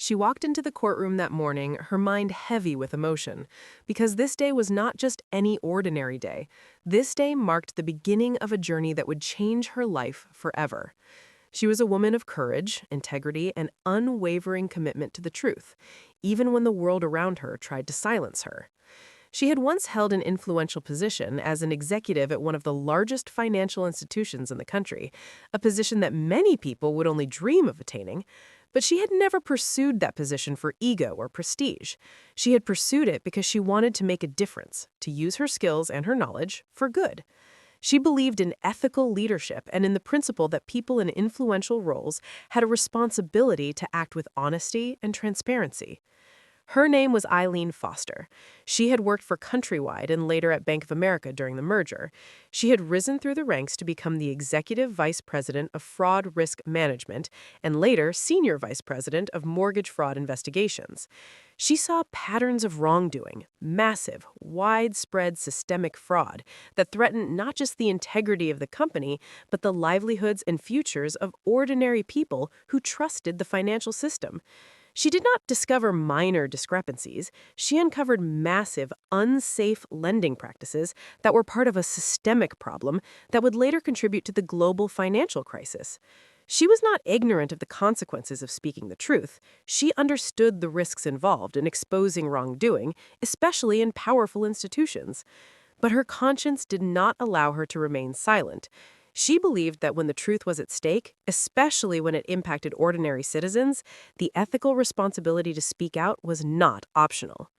She walked into the courtroom that morning, her mind heavy with emotion, because this day was not just any ordinary day. This day marked the beginning of a journey that would change her life forever. She was a woman of courage, integrity, and unwavering commitment to the truth, even when the world around her tried to silence her. She had once held an influential position as an executive at one of the largest financial institutions in the country, a position that many people would only dream of attaining. But she had never pursued that position for ego or prestige. She had pursued it because she wanted to make a difference, to use her skills and her knowledge for good. She believed in ethical leadership and in the principle that people in influential roles had a responsibility to act with honesty and transparency. Her name was Eileen Foster. She had worked for Countrywide and later at Bank of America during the merger. She had risen through the ranks to become the Executive Vice President of Fraud Risk Management and later Senior Vice President of Mortgage Fraud Investigations. She saw patterns of wrongdoing, massive, widespread systemic fraud that threatened not just the integrity of the company, but the livelihoods and futures of ordinary people who trusted the financial system. She did not discover minor discrepancies. She uncovered massive, unsafe lending practices that were part of a systemic problem that would later contribute to the global financial crisis. She was not ignorant of the consequences of speaking the truth. She understood the risks involved in exposing wrongdoing, especially in powerful institutions. But her conscience did not allow her to remain silent. She believed that when the truth was at stake, especially when it impacted ordinary citizens, the ethical responsibility to speak out was not optional.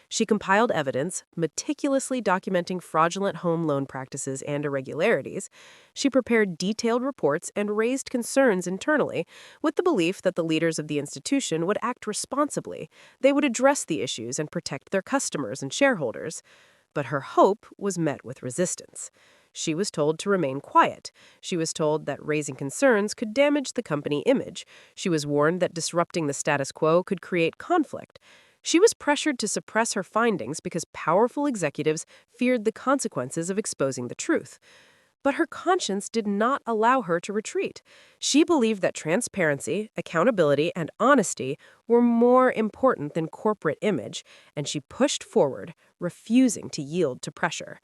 She compiled evidence, meticulously documenting fraudulent home loan practices and irregularities. She prepared detailed reports and raised concerns internally, with the belief that the leaders of the institution would act responsibly. They would address the issues and protect their customers and shareholders. But her hope was met with resistance. She was told to remain quiet. She was told that raising concerns could damage the company image. She was warned that disrupting the status quo could create conflict. She was pressured to suppress her findings because powerful executives feared the consequences of exposing the truth. But her conscience did not allow her to retreat. She believed that transparency, accountability, and honesty were more important than corporate image, and she pushed forward, refusing to yield to pressure.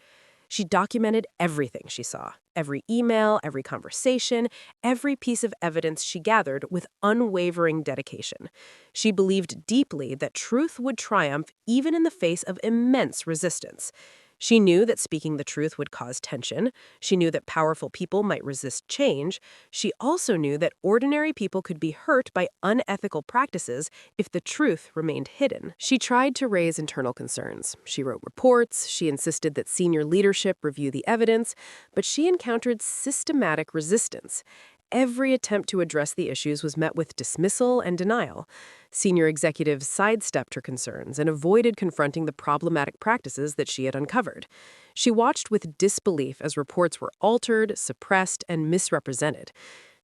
She documented everything she saw, every email, every conversation, every piece of evidence she gathered with unwavering dedication. She believed deeply that truth would triumph even in the face of immense resistance. She knew that speaking the truth would cause tension. She knew that powerful people might resist change. She also knew that ordinary people could be hurt by unethical practices if the truth remained hidden. She tried to raise internal concerns. She wrote reports. She insisted that senior leadership review the evidence, but she encountered systematic resistance. Every attempt to address the issues was met with dismissal and denial. Senior executives sidestepped her concerns and avoided confronting the problematic practices that she had uncovered. She watched with disbelief as reports were altered, suppressed, and misrepresented.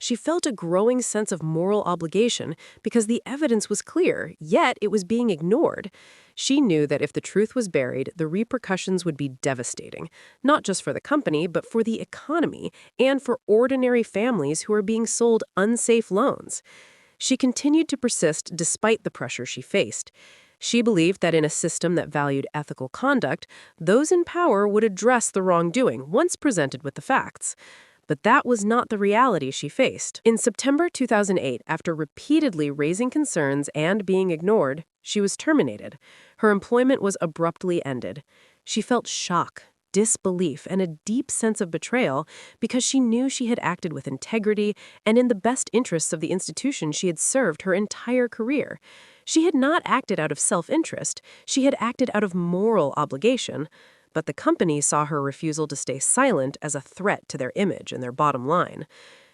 She felt a growing sense of moral obligation because the evidence was clear, yet it was being ignored. She knew that if the truth was buried, the repercussions would be devastating, not just for the company, but for the economy and for ordinary families who are being sold unsafe loans. She continued to persist despite the pressure she faced. She believed that in a system that valued ethical conduct, those in power would address the wrongdoing once presented with the facts. But that was not the reality she faced. In September 2008, after repeatedly raising concerns and being ignored, she was terminated. Her employment was abruptly ended. She felt shock, disbelief, and a deep sense of betrayal because she knew she had acted with integrity and in the best interests of the institution she had served her entire career. She had not acted out of self-interest. She had acted out of moral obligation. But the company saw her refusal to stay silent as a threat to their image and their bottom line.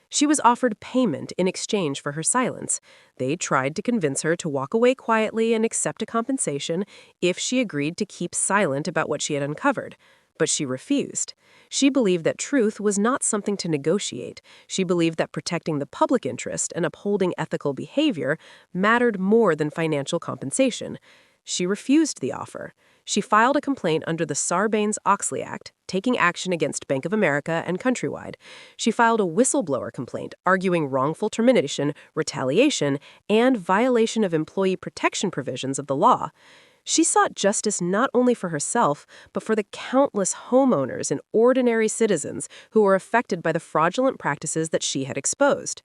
She was offered payment in exchange for her silence. They tried to convince her to walk away quietly and accept a compensation if she agreed to keep silent about what she had uncovered. But she refused. She believed that truth was not something to negotiate. She believed that protecting the public interest and upholding ethical behavior mattered more than financial compensation. She refused the offer. She filed a complaint under the Sarbanes-Oxley Act, taking action against Bank of America and Countrywide. She filed a whistleblower complaint, arguing wrongful termination, retaliation, and violation of employee protection provisions of the law. She sought justice not only for herself, but for the countless homeowners and ordinary citizens who were affected by the fraudulent practices that she had exposed.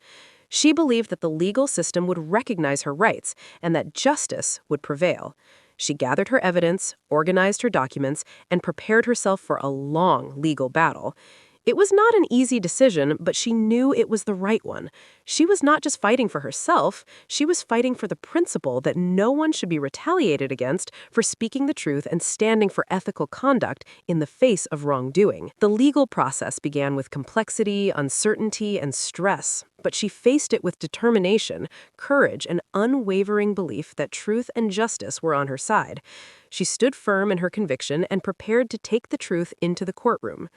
She believed that the legal system would recognize her rights and that justice would prevail. She gathered her evidence, organized her documents, and prepared herself for a long legal battle. It was not an easy decision, but she knew it was the right one. She was not just fighting for herself, she was fighting for the principle that no one should be retaliated against for speaking the truth and standing for ethical conduct in the face of wrongdoing. The legal process began with complexity, uncertainty, and stress, but she faced it with determination, courage, and unwavering belief that truth and justice were on her side. She stood firm in her conviction and prepared to take the truth into the courtroom.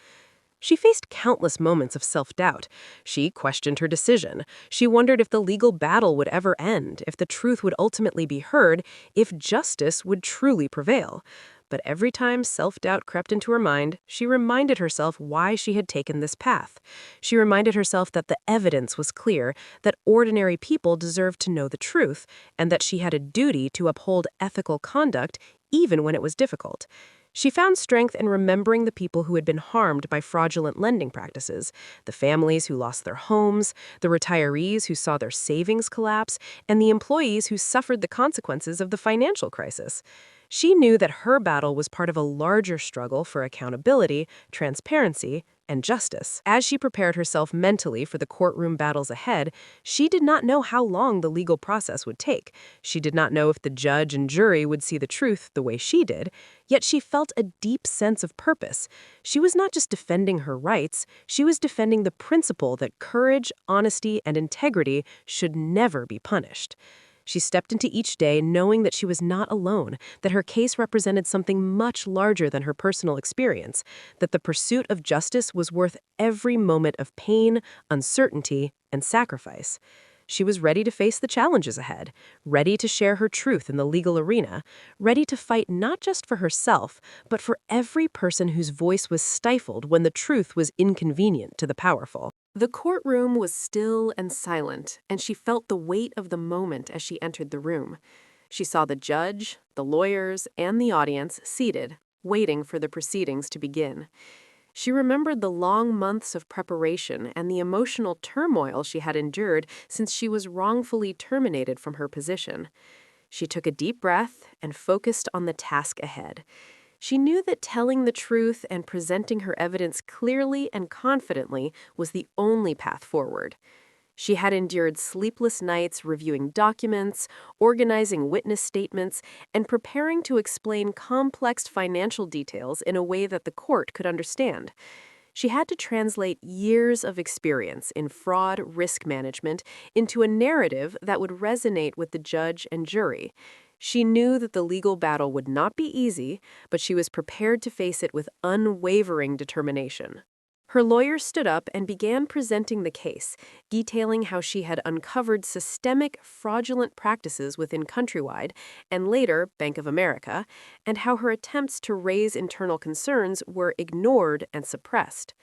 She faced countless moments of self-doubt. She questioned her decision. She wondered if the legal battle would ever end, if the truth would ultimately be heard, if justice would truly prevail. But every time self-doubt crept into her mind, she reminded herself why she had taken this path. She reminded herself that the evidence was clear, that ordinary people deserved to know the truth, and that she had a duty to uphold ethical conduct even when it was difficult. She found strength in remembering the people who had been harmed by fraudulent lending practices, the families who lost their homes, the retirees who saw their savings collapse, and the employees who suffered the consequences of the financial crisis. She knew that her battle was part of a larger struggle for accountability, transparency, and justice. As she prepared herself mentally for the courtroom battles ahead, she did not know how long the legal process would take. She did not know if the judge and jury would see the truth the way she did, yet she felt a deep sense of purpose. She was not just defending her rights, she was defending the principle that courage, honesty, and integrity should never be punished. She stepped into each day knowing that she was not alone, that her case represented something much larger than her personal experience, that the pursuit of justice was worth every moment of pain, uncertainty, and sacrifice. She was ready to face the challenges ahead, ready to share her truth in the legal arena, ready to fight not just for herself, but for every person whose voice was stifled when the truth was inconvenient to the powerful. The courtroom was still and silent, and she felt the weight of the moment as she entered the room. She saw the judge, the lawyers, and the audience seated, waiting for the proceedings to begin. She remembered the long months of preparation and the emotional turmoil she had endured since she was wrongfully terminated from her position. She took a deep breath and focused on the task ahead. She knew that telling the truth and presenting her evidence clearly and confidently was the only path forward. She had endured sleepless nights reviewing documents, organizing witness statements, and preparing to explain complex financial details in a way that the court could understand. She had to translate years of experience in fraud risk management into a narrative that would resonate with the judge and jury. She knew that the legal battle would not be easy, but she was prepared to face it with unwavering determination. Her lawyer stood up and began presenting the case, detailing how she had uncovered systemic fraudulent practices within Countrywide and later Bank of America, and how her attempts to raise internal concerns were ignored and suppressed.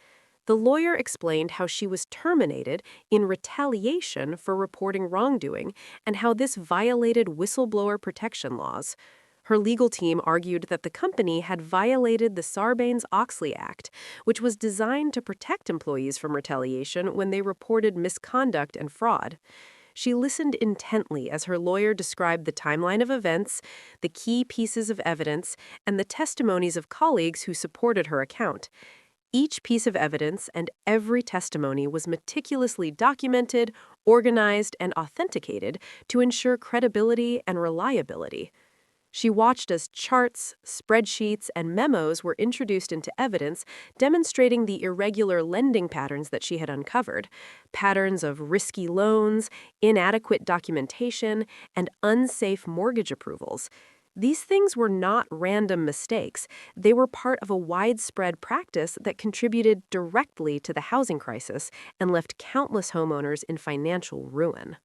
The lawyer explained how she was terminated in retaliation for reporting wrongdoing and how this violated whistleblower protection laws. Her legal team argued that the company had violated the Sarbanes-Oxley Act, which was designed to protect employees from retaliation when they reported misconduct and fraud. She listened intently as her lawyer described the timeline of events, the key pieces of evidence, and the testimonies of colleagues who supported her account. Each piece of evidence and every testimony was meticulously documented, organized, and authenticated to ensure credibility and reliability. She watched as charts, spreadsheets, and memos were introduced into evidence, demonstrating the irregular lending patterns that she had uncovered, patterns of risky loans, inadequate documentation, and unsafe mortgage approvals. These things were not random mistakes. They were part of a widespread practice that contributed directly to the housing crisis and left countless homeowners in financial ruin.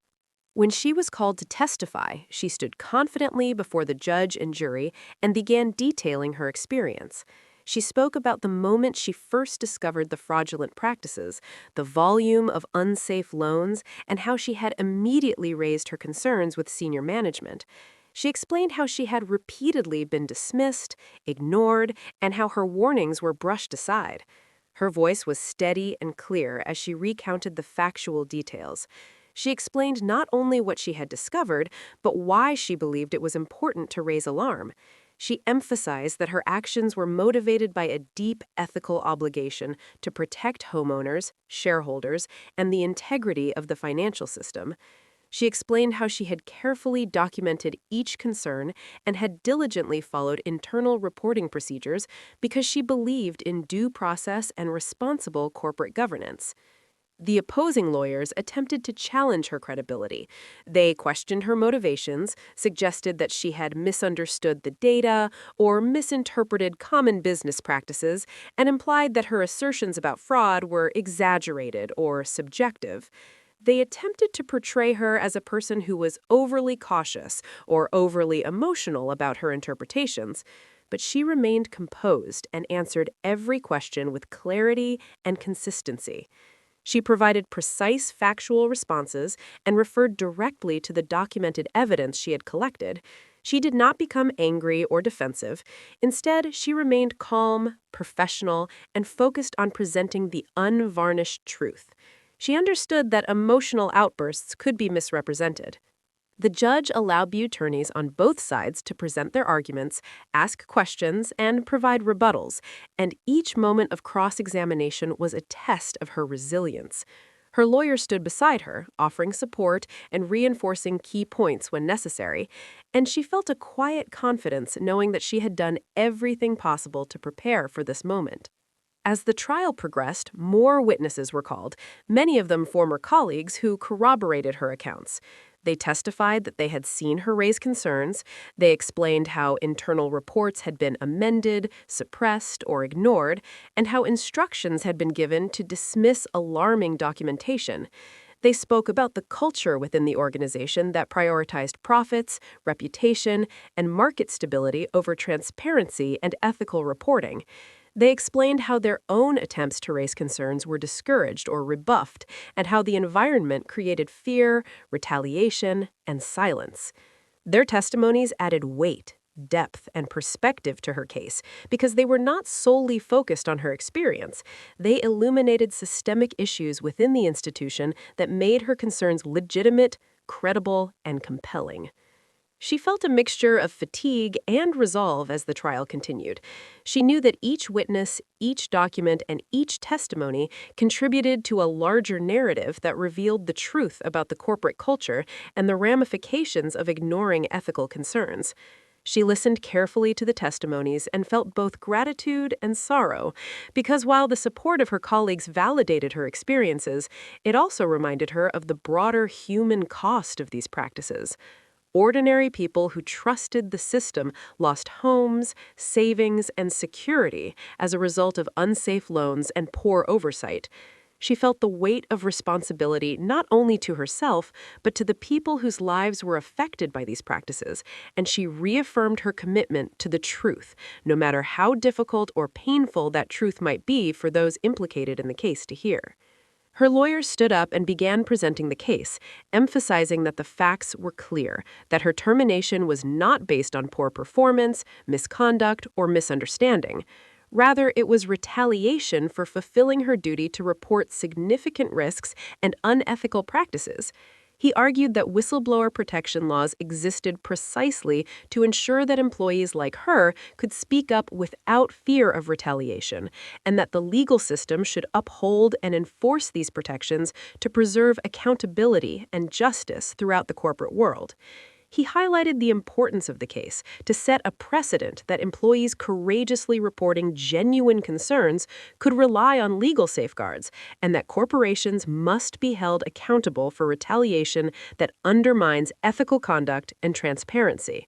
When she was called to testify, she stood confidently before the judge and jury and began detailing her experience. She spoke about the moment she first discovered the fraudulent practices, the volume of unsafe loans, and how she had immediately raised her concerns with senior management. She explained how she had repeatedly been dismissed, ignored, and how her warnings were brushed aside. Her voice was steady and clear as she recounted the factual details. She explained not only what she had discovered, but why she believed it was important to raise alarm. She emphasized that her actions were motivated by a deep ethical obligation to protect homeowners, shareholders, and the integrity of the financial system. She explained how she had carefully documented each concern and had diligently followed internal reporting procedures because she believed in due process and responsible corporate governance. The opposing lawyers attempted to challenge her credibility. They questioned her motivations, suggested that she had misunderstood the data or misinterpreted common business practices, and implied that her assertions about fraud were exaggerated or subjective. They attempted to portray her as a person who was overly cautious or overly emotional about her interpretations, but she remained composed and answered every question with clarity and consistency. She provided precise factual responses and referred directly to the documented evidence she had collected. She did not become angry or defensive. Instead, she remained calm, professional, and focused on presenting the unvarnished truth. She understood that emotional outbursts could be misrepresented. The judge allowed the attorneys on both sides to present their arguments, ask questions, and provide rebuttals, and each moment of cross-examination was a test of her resilience. Her lawyer stood beside her, offering support and reinforcing key points when necessary, and she felt a quiet confidence knowing that she had done everything possible to prepare for this moment. As the trial progressed, more witnesses were called, many of them former colleagues who corroborated her accounts. They testified that they had seen her raise concerns. They explained how internal reports had been amended, suppressed, or ignored, and how instructions had been given to dismiss alarming documentation. They spoke about the culture within the organization that prioritized profits, reputation, and market stability over transparency and ethical reporting. They explained how their own attempts to raise concerns were discouraged or rebuffed, and how the environment created fear, retaliation, and silence. Their testimonies added weight, depth, and perspective to her case because they were not solely focused on her experience. They illuminated systemic issues within the institution that made her concerns legitimate, credible, and compelling. She felt a mixture of fatigue and resolve as the trial continued. She knew that each witness, each document, and each testimony contributed to a larger narrative that revealed the truth about the corporate culture and the ramifications of ignoring ethical concerns. She listened carefully to the testimonies and felt both gratitude and sorrow, because while the support of her colleagues validated her experiences, it also reminded her of the broader human cost of these practices. Ordinary people who trusted the system lost homes, savings, and security as a result of unsafe loans and poor oversight. She felt the weight of responsibility not only to herself, but to the people whose lives were affected by these practices, and she reaffirmed her commitment to the truth, no matter how difficult or painful that truth might be for those implicated in the case to hear. Her lawyers stood up and began presenting the case, emphasizing that the facts were clear, that her termination was not based on poor performance, misconduct, or misunderstanding. Rather, it was retaliation for fulfilling her duty to report significant risks and unethical practices. He argued that whistleblower protection laws existed precisely to ensure that employees like her could speak up without fear of retaliation, and that the legal system should uphold and enforce these protections to preserve accountability and justice throughout the corporate world. He highlighted the importance of the case to set a precedent that employees courageously reporting genuine concerns could rely on legal safeguards, and that corporations must be held accountable for retaliation that undermines ethical conduct and transparency.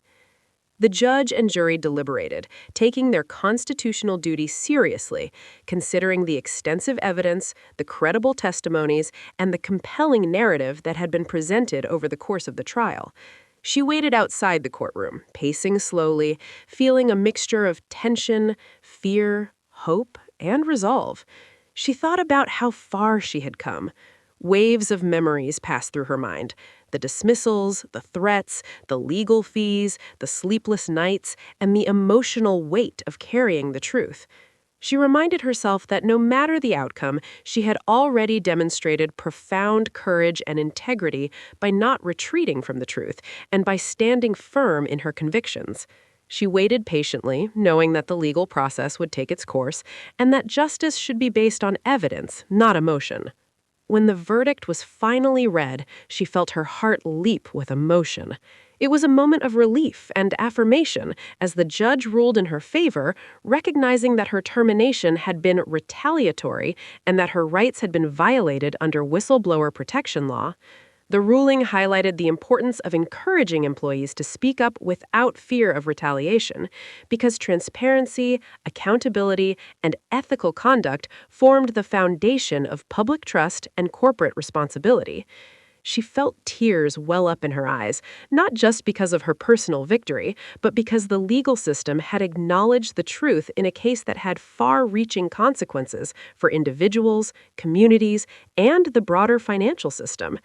The judge and jury deliberated, taking their constitutional duty seriously, considering the extensive evidence, the credible testimonies, and the compelling narrative that had been presented over the course of the trial. She waited outside the courtroom, pacing slowly, feeling a mixture of tension, fear, hope, and resolve. She thought about how far she had come. Waves of memories passed through her mind. The dismissals, the threats, the legal fees, the sleepless nights, and the emotional weight of carrying the truth. She reminded herself that no matter the outcome, she had already demonstrated profound courage and integrity by not retreating from the truth and by standing firm in her convictions. She waited patiently, knowing that the legal process would take its course and that justice should be based on evidence, not emotion. When the verdict was finally read, she felt her heart leap with emotion. It was a moment of relief and affirmation as the judge ruled in her favor, recognizing that her termination had been retaliatory and that her rights had been violated under whistleblower protection law. The ruling highlighted the importance of encouraging employees to speak up without fear of retaliation, because transparency, accountability, and ethical conduct formed the foundation of public trust and corporate responsibility. She felt tears well up in her eyes, not just because of her personal victory, but because the legal system had acknowledged the truth in a case that had far-reaching consequences for individuals, communities, and the broader financial system.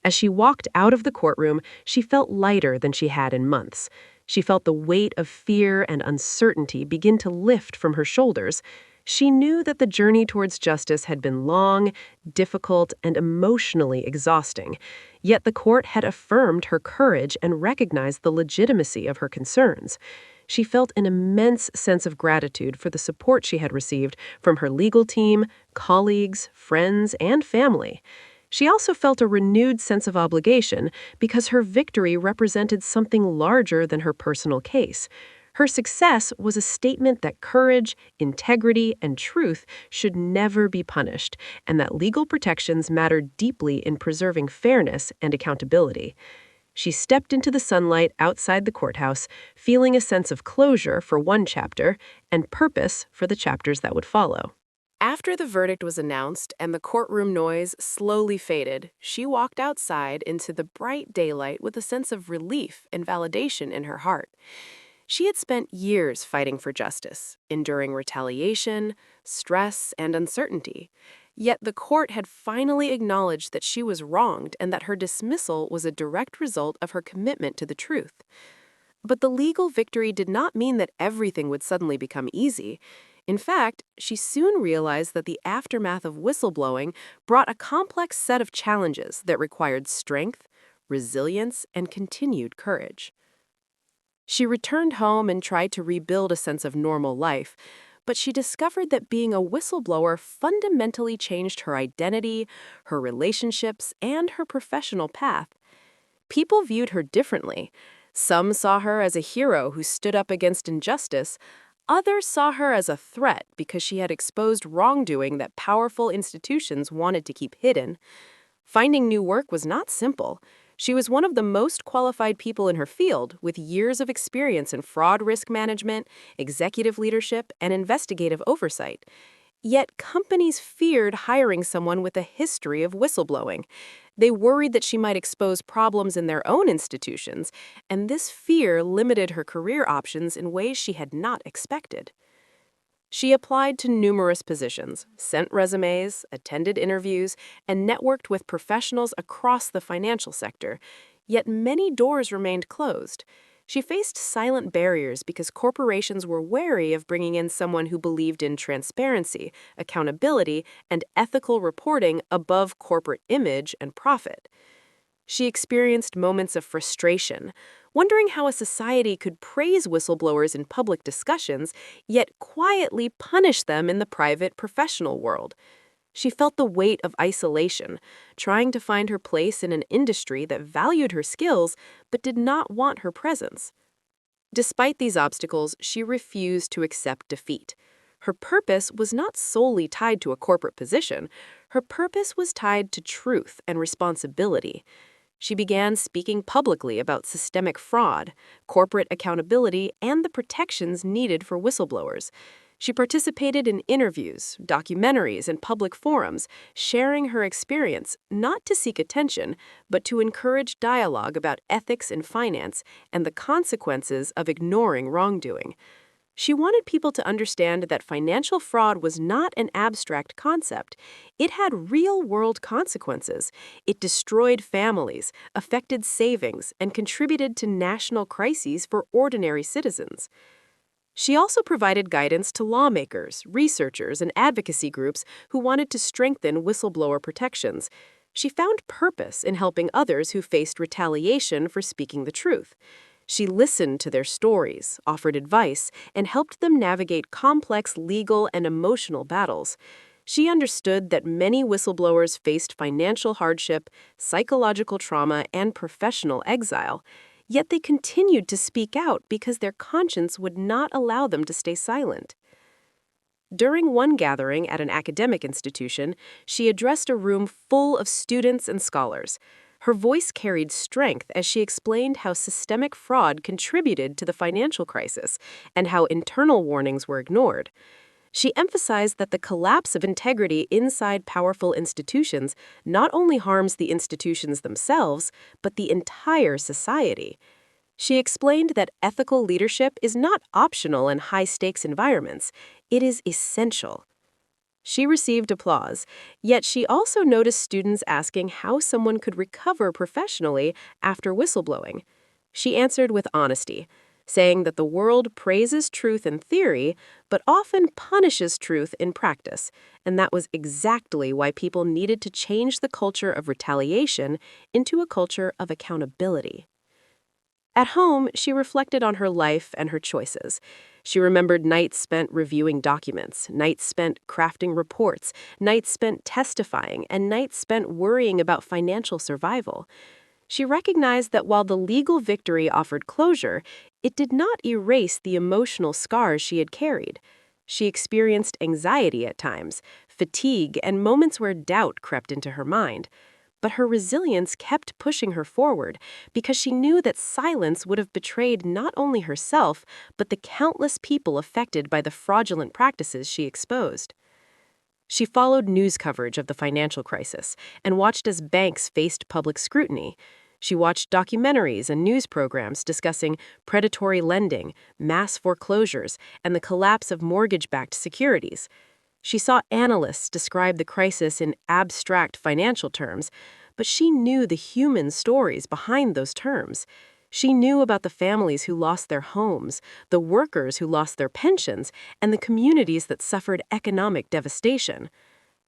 As she walked out of the courtroom, she felt lighter than she had in months. She felt the weight of fear and uncertainty begin to lift from her shoulders. She knew that the journey towards justice had been long, difficult, and emotionally exhausting. Yet the court had affirmed her courage and recognized the legitimacy of her concerns. She felt an immense sense of gratitude for the support she had received from her legal team, colleagues, friends, and family. She also felt a renewed sense of obligation because her victory represented something larger than her personal case. Her success was a statement that courage, integrity, and truth should never be punished, and that legal protections mattered deeply in preserving fairness and accountability. She stepped into the sunlight outside the courthouse, feeling a sense of closure for one chapter and purpose for the chapters that would follow. After the verdict was announced and the courtroom noise slowly faded, she walked outside into the bright daylight with a sense of relief and validation in her heart. She had spent years fighting for justice, enduring retaliation, stress, and uncertainty. Yet the court had finally acknowledged that she was wronged and that her dismissal was a direct result of her commitment to the truth. But the legal victory did not mean that everything would suddenly become easy. In fact, she soon realized that the aftermath of whistleblowing brought a complex set of challenges that required strength, resilience, and continued courage. She returned home and tried to rebuild a sense of normal life, but she discovered that being a whistleblower fundamentally changed her identity, her relationships, and her professional path. People viewed her differently. Some saw her as a hero who stood up against injustice. Others saw her as a threat because she had exposed wrongdoing that powerful institutions wanted to keep hidden. Finding new work was not simple. She was one of the most qualified people in her field, with years of experience in fraud risk management, executive leadership, and investigative oversight. Yet companies feared hiring someone with a history of whistleblowing. They worried that she might expose problems in their own institutions, and this fear limited her career options in ways she had not expected. She applied to numerous positions, sent resumes, attended interviews, and networked with professionals across the financial sector, yet many doors remained closed. She faced silent barriers because corporations were wary of bringing in someone who believed in transparency, accountability, and ethical reporting above corporate image and profit. She experienced moments of frustration, wondering how a society could praise whistleblowers in public discussions, yet quietly punish them in the private professional world. She felt the weight of isolation, trying to find her place in an industry that valued her skills but did not want her presence. Despite these obstacles, she refused to accept defeat. Her purpose was not solely tied to a corporate position. Her purpose was tied to truth and responsibility. She began speaking publicly about systemic fraud, corporate accountability, and the protections needed for whistleblowers. She participated in interviews, documentaries, and public forums, sharing her experience not to seek attention, but to encourage dialogue about ethics in finance and the consequences of ignoring wrongdoing. She wanted people to understand that financial fraud was not an abstract concept. It had real-world consequences. It destroyed families, affected savings, and contributed to national crises for ordinary citizens. She also provided guidance to lawmakers, researchers, and advocacy groups who wanted to strengthen whistleblower protections. She found purpose in helping others who faced retaliation for speaking the truth. She listened to their stories, offered advice, and helped them navigate complex legal and emotional battles. She understood that many whistleblowers faced financial hardship, psychological trauma, and professional exile. Yet they continued to speak out because their conscience would not allow them to stay silent. During one gathering at an academic institution, she addressed a room full of students and scholars. Her voice carried strength as she explained how systemic fraud contributed to the financial crisis and how internal warnings were ignored. She emphasized that the collapse of integrity inside powerful institutions not only harms the institutions themselves, but the entire society. She explained that ethical leadership is not optional in high-stakes environments, it is essential. She received applause, yet she also noticed students asking how someone could recover professionally after whistleblowing. She answered with honesty, saying that the world praises truth in theory, but often punishes truth in practice, and that was exactly why people needed to change the culture of retaliation into a culture of accountability. At home, she reflected on her life and her choices. She remembered nights spent reviewing documents, nights spent crafting reports, nights spent testifying, and nights spent worrying about financial survival. She recognized that while the legal victory offered closure, it did not erase the emotional scars she had carried. She experienced anxiety at times, fatigue, and moments where doubt crept into her mind. But her resilience kept pushing her forward because she knew that silence would have betrayed not only herself, but the countless people affected by the fraudulent practices she exposed. She followed news coverage of the financial crisis and watched as banks faced public scrutiny. She watched documentaries and news programs discussing predatory lending, mass foreclosures, and the collapse of mortgage-backed securities. She saw analysts describe the crisis in abstract financial terms, but she knew the human stories behind those terms. She knew about the families who lost their homes, the workers who lost their pensions, and the communities that suffered economic devastation.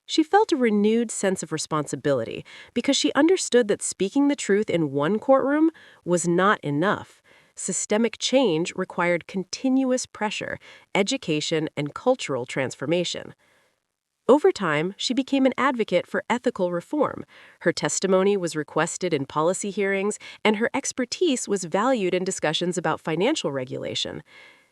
She felt a renewed sense of responsibility because she understood that speaking the truth in one courtroom was not enough. Systemic change required continuous pressure, education, and cultural transformation. Over time, she became an advocate for ethical reform. Her testimony was requested in policy hearings, and her expertise was valued in discussions about financial regulation.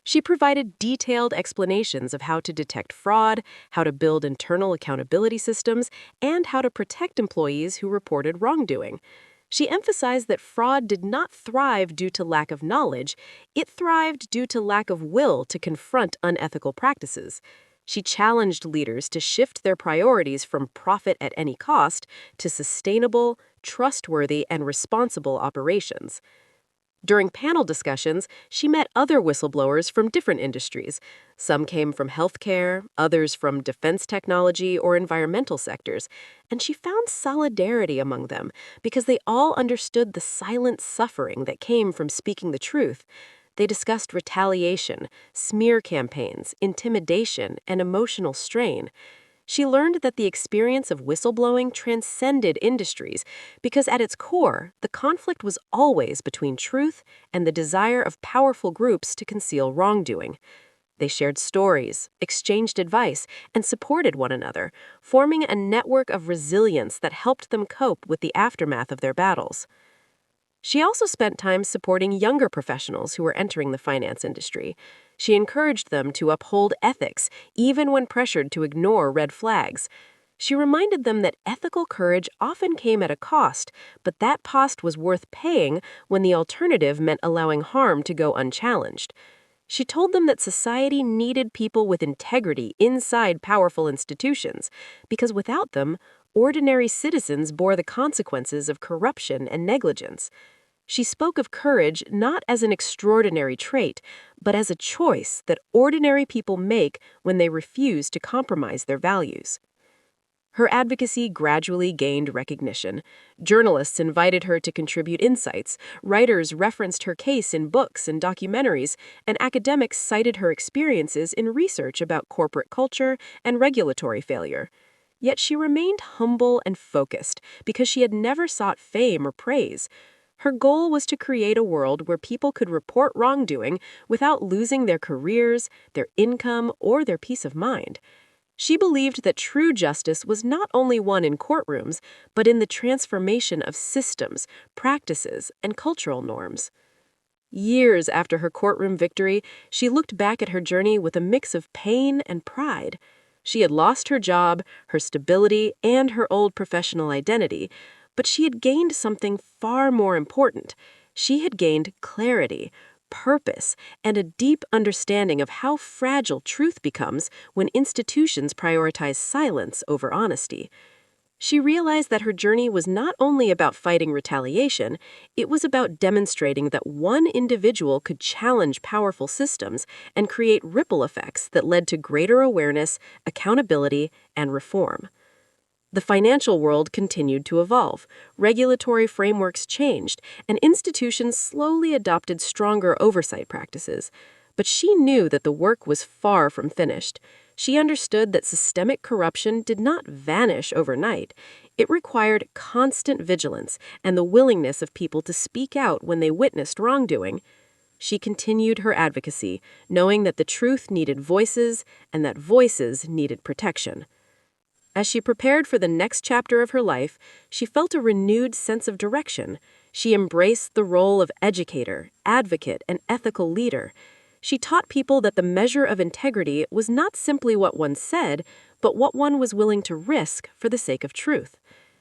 She provided detailed explanations of how to detect fraud, how to build internal accountability systems, and how to protect employees who reported wrongdoing. She emphasized that fraud did not thrive due to lack of knowledge, it thrived due to lack of will to confront unethical practices. She challenged leaders to shift their priorities from profit at any cost to sustainable, trustworthy, and responsible operations. During panel discussions, she met other whistleblowers from different industries. Some came from healthcare, others from defense technology or environmental sectors, and she found solidarity among them because they all understood the silent suffering that came from speaking the truth. They discussed retaliation, smear campaigns, intimidation, and emotional strain. She learned that the experience of whistleblowing transcended industries because at its core, the conflict was always between truth and the desire of powerful groups to conceal wrongdoing. They shared stories, exchanged advice, and supported one another, forming a network of resilience that helped them cope with the aftermath of their battles. She also spent time supporting younger professionals who were entering the finance industry. She encouraged them to uphold ethics, even when pressured to ignore red flags. She reminded them that ethical courage often came at a cost, but that cost was worth paying when the alternative meant allowing harm to go unchallenged. She told them that society needed people with integrity inside powerful institutions, because without them, ordinary citizens bore the consequences of corruption and negligence. She spoke of courage not as an extraordinary trait, but as a choice that ordinary people make when they refuse to compromise their values. Her advocacy gradually gained recognition. Journalists invited her to contribute insights, writers referenced her case in books and documentaries, and academics cited her experiences in research about corporate culture and regulatory failure. Yet she remained humble and focused because she had never sought fame or praise. Her goal was to create a world where people could report wrongdoing without losing their careers, their income, or their peace of mind. She believed that true justice was not only won in courtrooms, but in the transformation of systems, practices, and cultural norms. Years after her courtroom victory, she looked back at her journey with a mix of pain and pride. She had lost her job, her stability, and her old professional identity, but she had gained something far more important. She had gained clarity, purpose, and a deep understanding of how fragile truth becomes when institutions prioritize silence over honesty. She realized that her journey was not only about fighting retaliation, it was about demonstrating that one individual could challenge powerful systems and create ripple effects that led to greater awareness, accountability, and reform. The financial world continued to evolve, regulatory frameworks changed, and institutions slowly adopted stronger oversight practices. But she knew that the work was far from finished. She understood that systemic corruption did not vanish overnight. It required constant vigilance and the willingness of people to speak out when they witnessed wrongdoing. She continued her advocacy, knowing that the truth needed voices and that voices needed protection. As she prepared for the next chapter of her life, she felt a renewed sense of direction. She embraced the role of educator, advocate, and ethical leader. She taught people that the measure of integrity was not simply what one said, but what one was willing to risk for the sake of truth.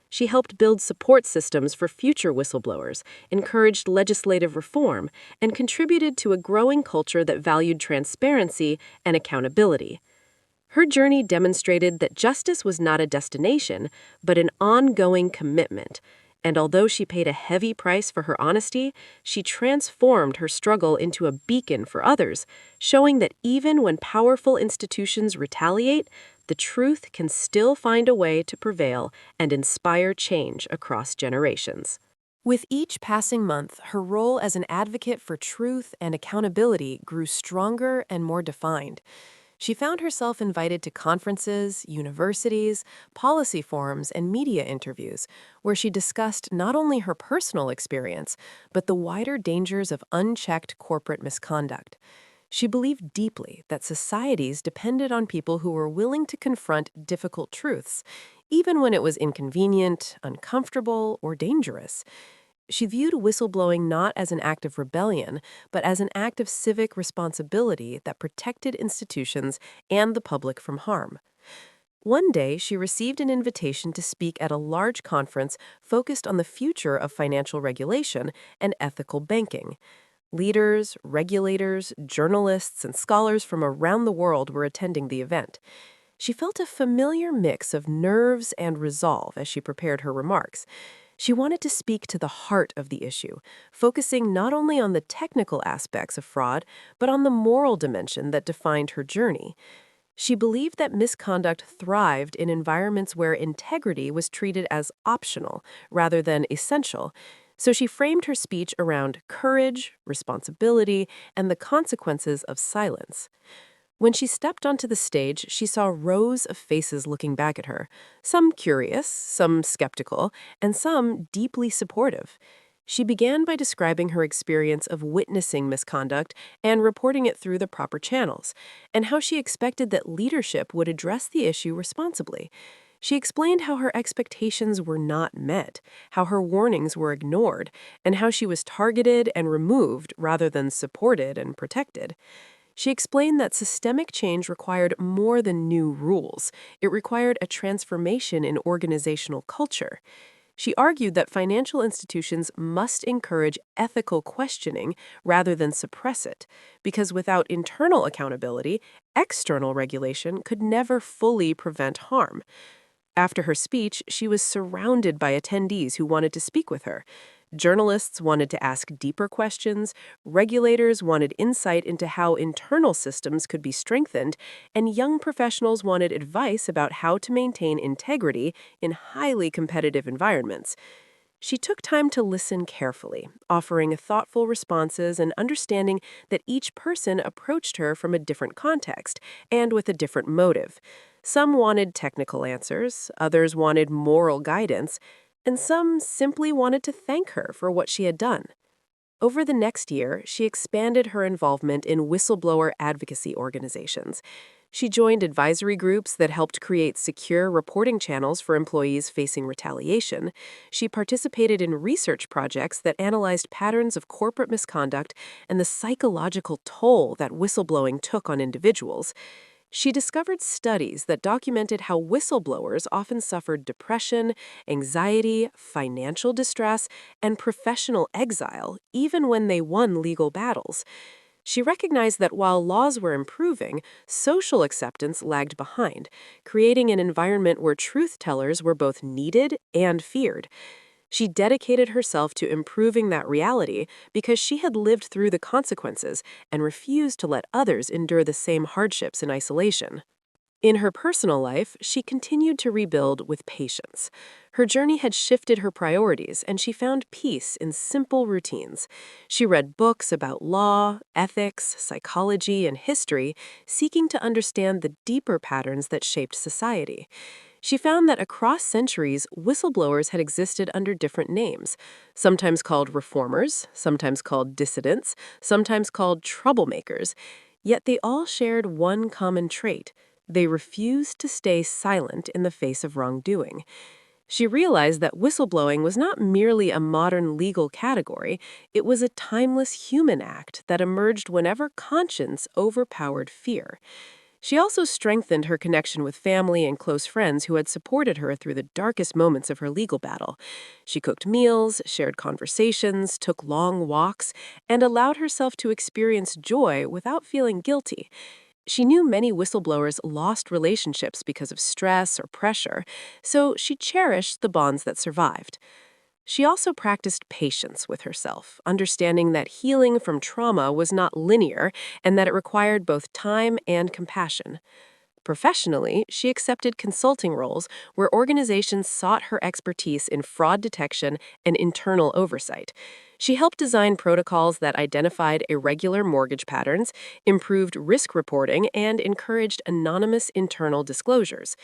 She helped build support systems for future whistleblowers, encouraged legislative reform, and contributed to a growing culture that valued transparency and accountability. Her journey demonstrated that justice was not a destination, but an ongoing commitment. And although she paid a heavy price for her honesty, she transformed her struggle into a beacon for others, showing that even when powerful institutions retaliate, the truth can still find a way to prevail and inspire change across generations. With each passing month, her role as an advocate for truth and accountability grew stronger and more defined. She found herself invited to conferences, universities, policy forums, and media interviews, where she discussed not only her personal experience, but the wider dangers of unchecked corporate misconduct. She believed deeply that societies depended on people who were willing to confront difficult truths, even when it was inconvenient, uncomfortable, or dangerous. She viewed whistleblowing not as an act of rebellion, but as an act of civic responsibility that protected institutions and the public from harm. One day, she received an invitation to speak at a large conference focused on the future of financial regulation and ethical banking. Leaders, regulators, journalists, and scholars from around the world were attending the event. She felt a familiar mix of nerves and resolve as she prepared her remarks. She wanted to speak to the heart of the issue, focusing not only on the technical aspects of fraud, but on the moral dimension that defined her journey. She believed that misconduct thrived in environments where integrity was treated as optional rather than essential, so she framed her speech around courage, responsibility, and the consequences of silence. When she stepped onto the stage, she saw rows of faces looking back at her, some curious, some skeptical, and some deeply supportive. She began by describing her experience of witnessing misconduct and reporting it through the proper channels, and how she expected that leadership would address the issue responsibly. She explained how her expectations were not met, how her warnings were ignored, and how she was targeted and removed rather than supported and protected. She explained that systemic change required more than new rules. It required a transformation in organizational culture. She argued that financial institutions must encourage ethical questioning rather than suppress it, because without internal accountability, external regulation could never fully prevent harm. After her speech, she was surrounded by attendees who wanted to speak with her. Journalists wanted to ask deeper questions, regulators wanted insight into how internal systems could be strengthened, and young professionals wanted advice about how to maintain integrity in highly competitive environments. She took time to listen carefully, offering thoughtful responses and understanding that each person approached her from a different context and with a different motive. Some wanted technical answers, others wanted moral guidance, and some simply wanted to thank her for what she had done. Over the next year, she expanded her involvement in whistleblower advocacy organizations. She joined advisory groups that helped create secure reporting channels for employees facing retaliation. She participated in research projects that analyzed patterns of corporate misconduct and the psychological toll that whistleblowing took on individuals. She discovered studies that documented how whistleblowers often suffered depression, anxiety, financial distress, and professional exile, even when they won legal battles. She recognized that while laws were improving, social acceptance lagged behind, creating an environment where truth tellers were both needed and feared. She dedicated herself to improving that reality because she had lived through the consequences and refused to let others endure the same hardships in isolation. In her personal life, she continued to rebuild with patience. Her journey had shifted her priorities, and she found peace in simple routines. She read books about law, ethics, psychology, and history, seeking to understand the deeper patterns that shaped society. She found that across centuries, whistleblowers had existed under different names, sometimes called reformers, sometimes called dissidents, sometimes called troublemakers, yet they all shared one common trait. They refused to stay silent in the face of wrongdoing. She realized that whistleblowing was not merely a modern legal category, it was a timeless human act that emerged whenever conscience overpowered fear. She also strengthened her connection with family and close friends who had supported her through the darkest moments of her legal battle. She cooked meals, shared conversations, took long walks, and allowed herself to experience joy without feeling guilty. She knew many whistleblowers lost relationships because of stress or pressure, so she cherished the bonds that survived. She also practiced patience with herself, understanding that healing from trauma was not linear and that it required both time and compassion. Professionally, she accepted consulting roles where organizations sought her expertise in fraud detection and internal oversight. She helped design protocols that identified irregular mortgage patterns, improved risk reporting, and encouraged anonymous internal disclosures.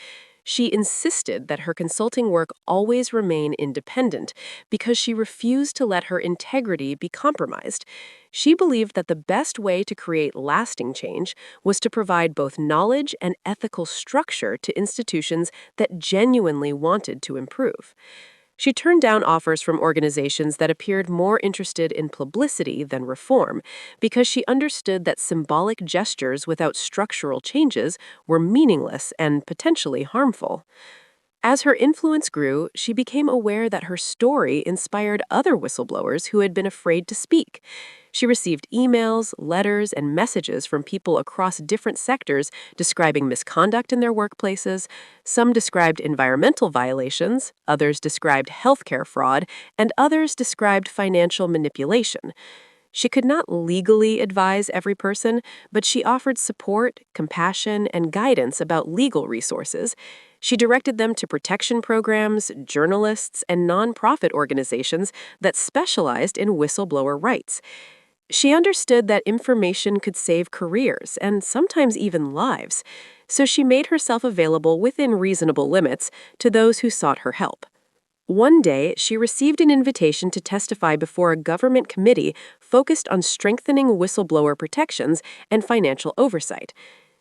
She insisted that her consulting work always remain independent because she refused to let her integrity be compromised. She believed that the best way to create lasting change was to provide both knowledge and ethical structure to institutions that genuinely wanted to improve. She turned down offers from organizations that appeared more interested in publicity than reform because she understood that symbolic gestures without structural changes were meaningless and potentially harmful. As her influence grew, she became aware that her story inspired other whistleblowers who had been afraid to speak. She received emails, letters, and messages from people across different sectors describing misconduct in their workplaces. Some described environmental violations, others described healthcare fraud, and others described financial manipulation. She could not legally advise every person, but she offered support, compassion, and guidance about legal resources. She directed them to protection programs, journalists, and nonprofit organizations that specialized in whistleblower rights. She understood that information could save careers and sometimes even lives, so she made herself available within reasonable limits to those who sought her help. One day, she received an invitation to testify before a government committee focused on strengthening whistleblower protections and financial oversight.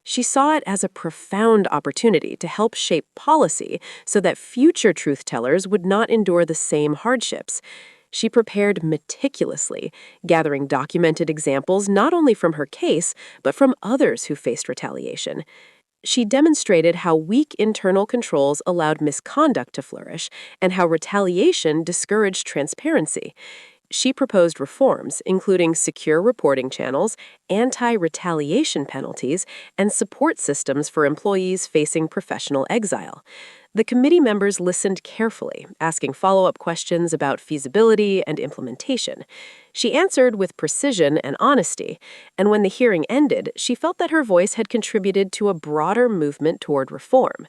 She saw it as a profound opportunity to help shape policy so that future truth tellers would not endure the same hardships. She prepared meticulously, gathering documented examples not only from her case, but from others who faced retaliation. She demonstrated how weak internal controls allowed misconduct to flourish and how retaliation discouraged transparency. She proposed reforms, including secure reporting channels, anti retaliation penalties, and support systems for employees facing professional exile. The committee members listened carefully, asking follow up questions about feasibility and implementation. She answered with precision and honesty, and when the hearing ended, she felt that her voice had contributed to a broader movement toward reform.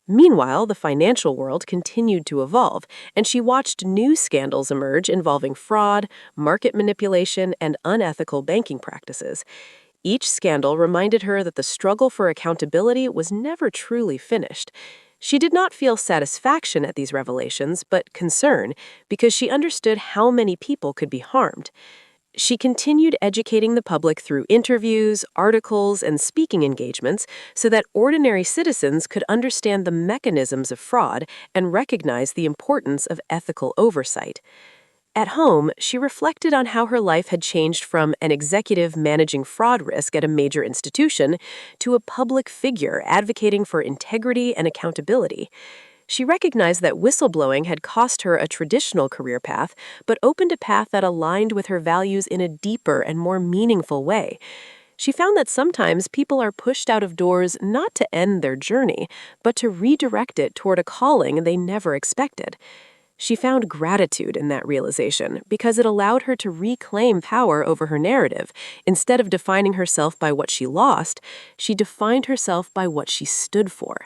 Meanwhile, the financial world continued to evolve, and she watched new scandals emerge involving fraud, market manipulation, and unethical banking practices. Each scandal reminded her that the struggle for accountability was never truly finished. She did not feel satisfaction at these revelations, but concern, because she understood how many people could be harmed. She continued educating the public through interviews, articles, and speaking engagements so that ordinary citizens could understand the mechanisms of fraud and recognize the importance of ethical oversight. At home, she reflected on how her life had changed from an executive managing fraud risk at a major institution to a public figure advocating for integrity and accountability. She recognized that whistleblowing had cost her a traditional career path, but opened a path that aligned with her values in a deeper and more meaningful way. She found that sometimes people are pushed out of doors not to end their journey, but to redirect it toward a calling they never expected. She found gratitude in that realization because it allowed her to reclaim power over her narrative. Instead of defining herself by what she lost, she defined herself by what she stood for.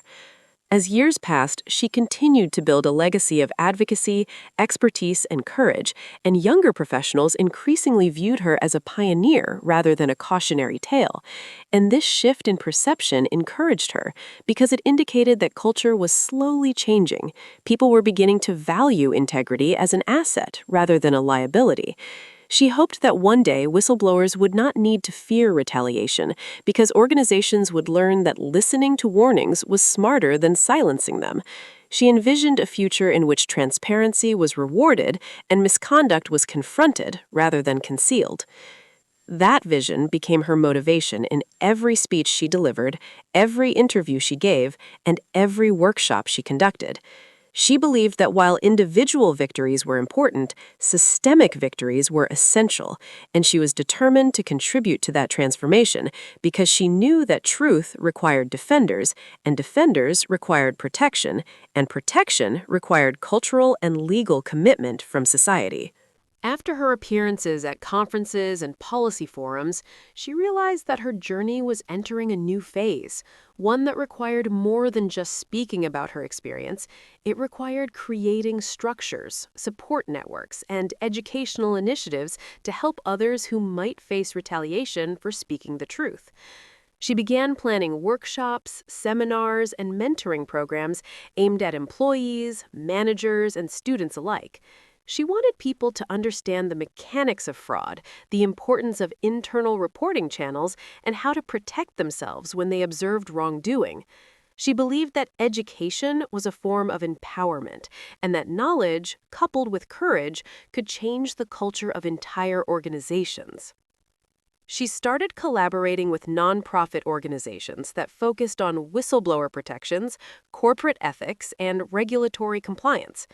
As years passed, she continued to build a legacy of advocacy, expertise, and courage, and younger professionals increasingly viewed her as a pioneer rather than a cautionary tale. And this shift in perception encouraged her because it indicated that culture was slowly changing. People were beginning to value integrity as an asset rather than a liability. She hoped that one day whistleblowers would not need to fear retaliation because organizations would learn that listening to warnings was smarter than silencing them. She envisioned a future in which transparency was rewarded and misconduct was confronted rather than concealed. That vision became her motivation in every speech she delivered, every interview she gave, and every workshop she conducted. She believed that while individual victories were important, systemic victories were essential, and she was determined to contribute to that transformation because she knew that truth required defenders, and defenders required protection, and protection required cultural and legal commitment from society. After her appearances at conferences and policy forums, she realized that her journey was entering a new phase, one that required more than just speaking about her experience. It required creating structures, support networks, and educational initiatives to help others who might face retaliation for speaking the truth. She began planning workshops, seminars, and mentoring programs aimed at employees, managers, and students alike. She wanted people to understand the mechanics of fraud, the importance of internal reporting channels, and how to protect themselves when they observed wrongdoing. She believed that education was a form of empowerment, and that knowledge, coupled with courage, could change the culture of entire organizations. She started collaborating with nonprofit organizations that focused on whistleblower protections, corporate ethics, and regulatory compliance.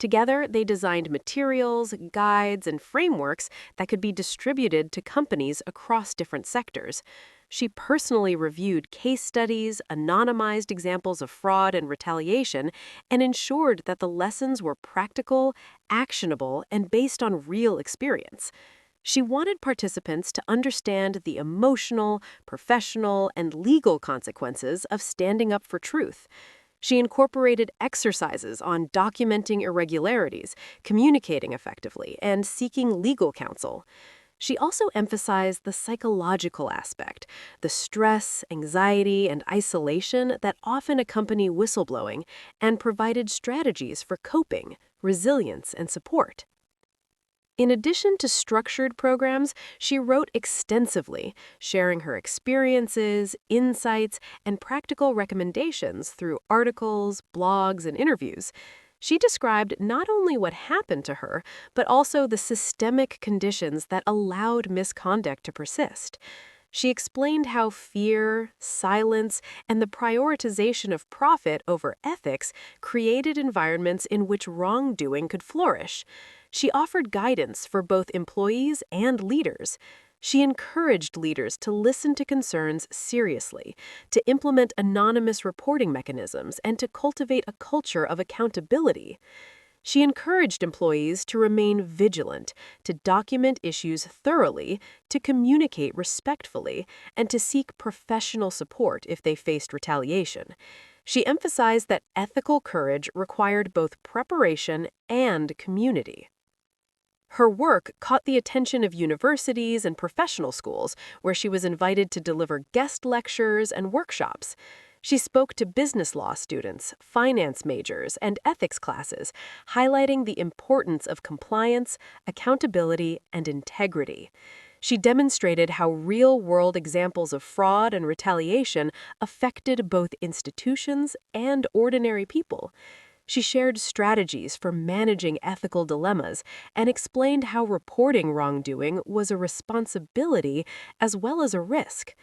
Together, they designed materials, guides, and frameworks that could be distributed to companies across different sectors. She personally reviewed case studies, anonymized examples of fraud and retaliation, and ensured that the lessons were practical, actionable, and based on real experience. She wanted participants to understand the emotional, professional, and legal consequences of standing up for truth. She incorporated exercises on documenting irregularities, communicating effectively, and seeking legal counsel. She also emphasized the psychological aspect, the stress, anxiety, and isolation that often accompany whistleblowing, and provided strategies for coping, resilience, and support. In addition to structured programs, she wrote extensively, sharing her experiences, insights, and practical recommendations through articles, blogs, and interviews. She described not only what happened to her, but also the systemic conditions that allowed misconduct to persist. She explained how fear, silence, and the prioritization of profit over ethics created environments in which wrongdoing could flourish. She offered guidance for both employees and leaders. She encouraged leaders to listen to concerns seriously, to implement anonymous reporting mechanisms, and to cultivate a culture of accountability. She encouraged employees to remain vigilant, to document issues thoroughly, to communicate respectfully, and to seek professional support if they faced retaliation. She emphasized that ethical courage required both preparation and community. Her work caught the attention of universities and professional schools, where she was invited to deliver guest lectures and workshops. She spoke to business law students, finance majors, and ethics classes, highlighting the importance of compliance, accountability, and integrity. She demonstrated how real-world examples of fraud and retaliation affected both institutions and ordinary people. She shared strategies for managing ethical dilemmas and explained how reporting wrongdoing was a responsibility as well as a risk.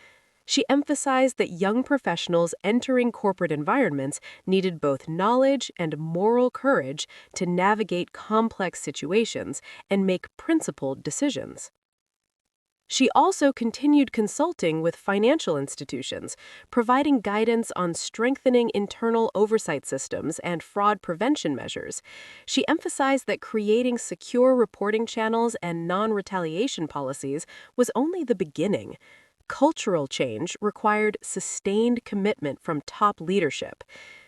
She emphasized that young professionals entering corporate environments needed both knowledge and moral courage to navigate complex situations and make principled decisions. She also continued consulting with financial institutions, providing guidance on strengthening internal oversight systems and fraud prevention measures. She emphasized that creating secure reporting channels and non-retaliation policies was only the beginning. Cultural change required sustained commitment from top leadership.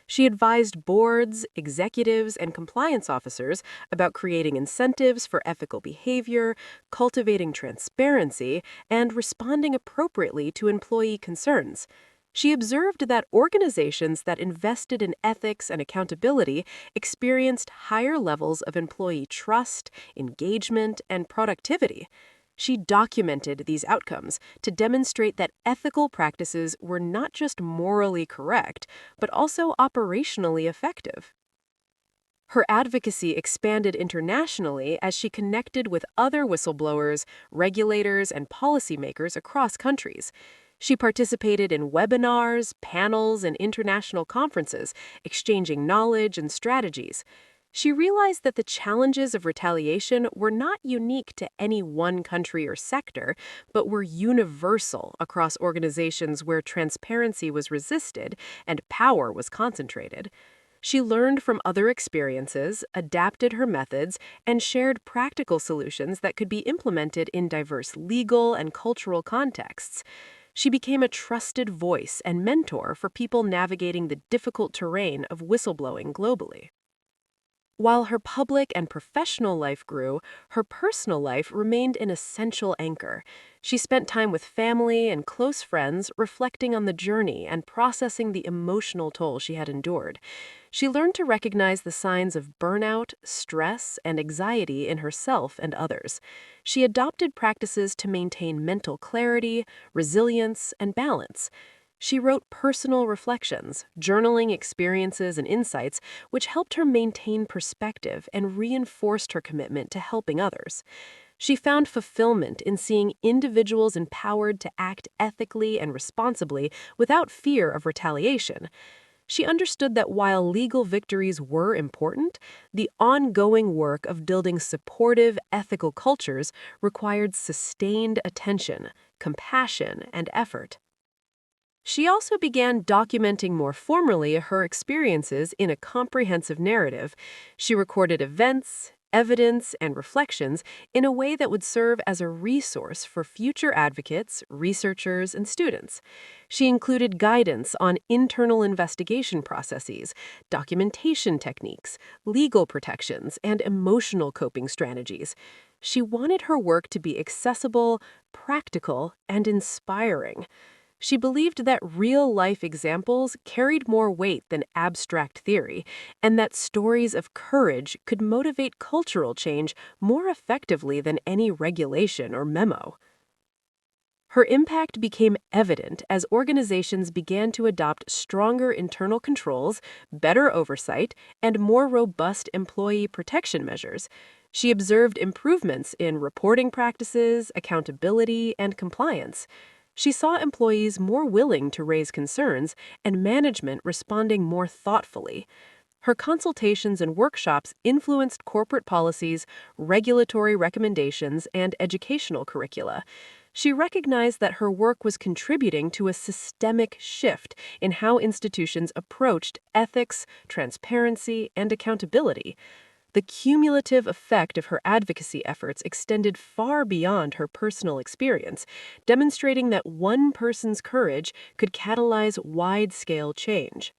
She advised boards, executives, and compliance officers about creating incentives for ethical behavior, cultivating transparency, and responding appropriately to employee concerns. She observed that organizations that invested in ethics and accountability experienced higher levels of employee trust, engagement, and productivity. She documented these outcomes to demonstrate that ethical practices were not just morally correct, but also operationally effective. Her advocacy expanded internationally as she connected with other whistleblowers, regulators, and policymakers across countries. She participated in webinars, panels, and international conferences, exchanging knowledge and strategies. She realized that the challenges of retaliation were not unique to any one country or sector, but were universal across organizations where transparency was resisted and power was concentrated. She learned from other experiences, adapted her methods, and shared practical solutions that could be implemented in diverse legal and cultural contexts. She became a trusted voice and mentor for people navigating the difficult terrain of whistleblowing globally. While her public and professional life grew, her personal life remained an essential anchor. She spent time with family and close friends, reflecting on the journey and processing the emotional toll she had endured. She learned to recognize the signs of burnout, stress, and anxiety in herself and others. She adopted practices to maintain mental clarity, resilience, and balance. She wrote personal reflections, journaling experiences and insights, which helped her maintain perspective and reinforced her commitment to helping others. She found fulfillment in seeing individuals empowered to act ethically and responsibly without fear of retaliation. She understood that while legal victories were important, the ongoing work of building supportive, ethical cultures required sustained attention, compassion, and effort. She also began documenting more formally her experiences in a comprehensive narrative. She recorded events, evidence, and reflections in a way that would serve as a resource for future advocates, researchers, and students. She included guidance on internal investigation processes, documentation techniques, legal protections, and emotional coping strategies. She wanted her work to be accessible, practical, and inspiring. She believed that real-life examples carried more weight than abstract theory, and that stories of courage could motivate cultural change more effectively than any regulation or memo. Her impact became evident as organizations began to adopt stronger internal controls, better oversight, and more robust employee protection measures. She observed improvements in reporting practices, accountability, and compliance. She saw employees more willing to raise concerns and management responding more thoughtfully. Her consultations and workshops influenced corporate policies, regulatory recommendations, and educational curricula. She recognized that her work was contributing to a systemic shift in how institutions approached ethics, transparency, and accountability. The cumulative effect of her advocacy efforts extended far beyond her personal experience, demonstrating that one person's courage could catalyze wide-scale change.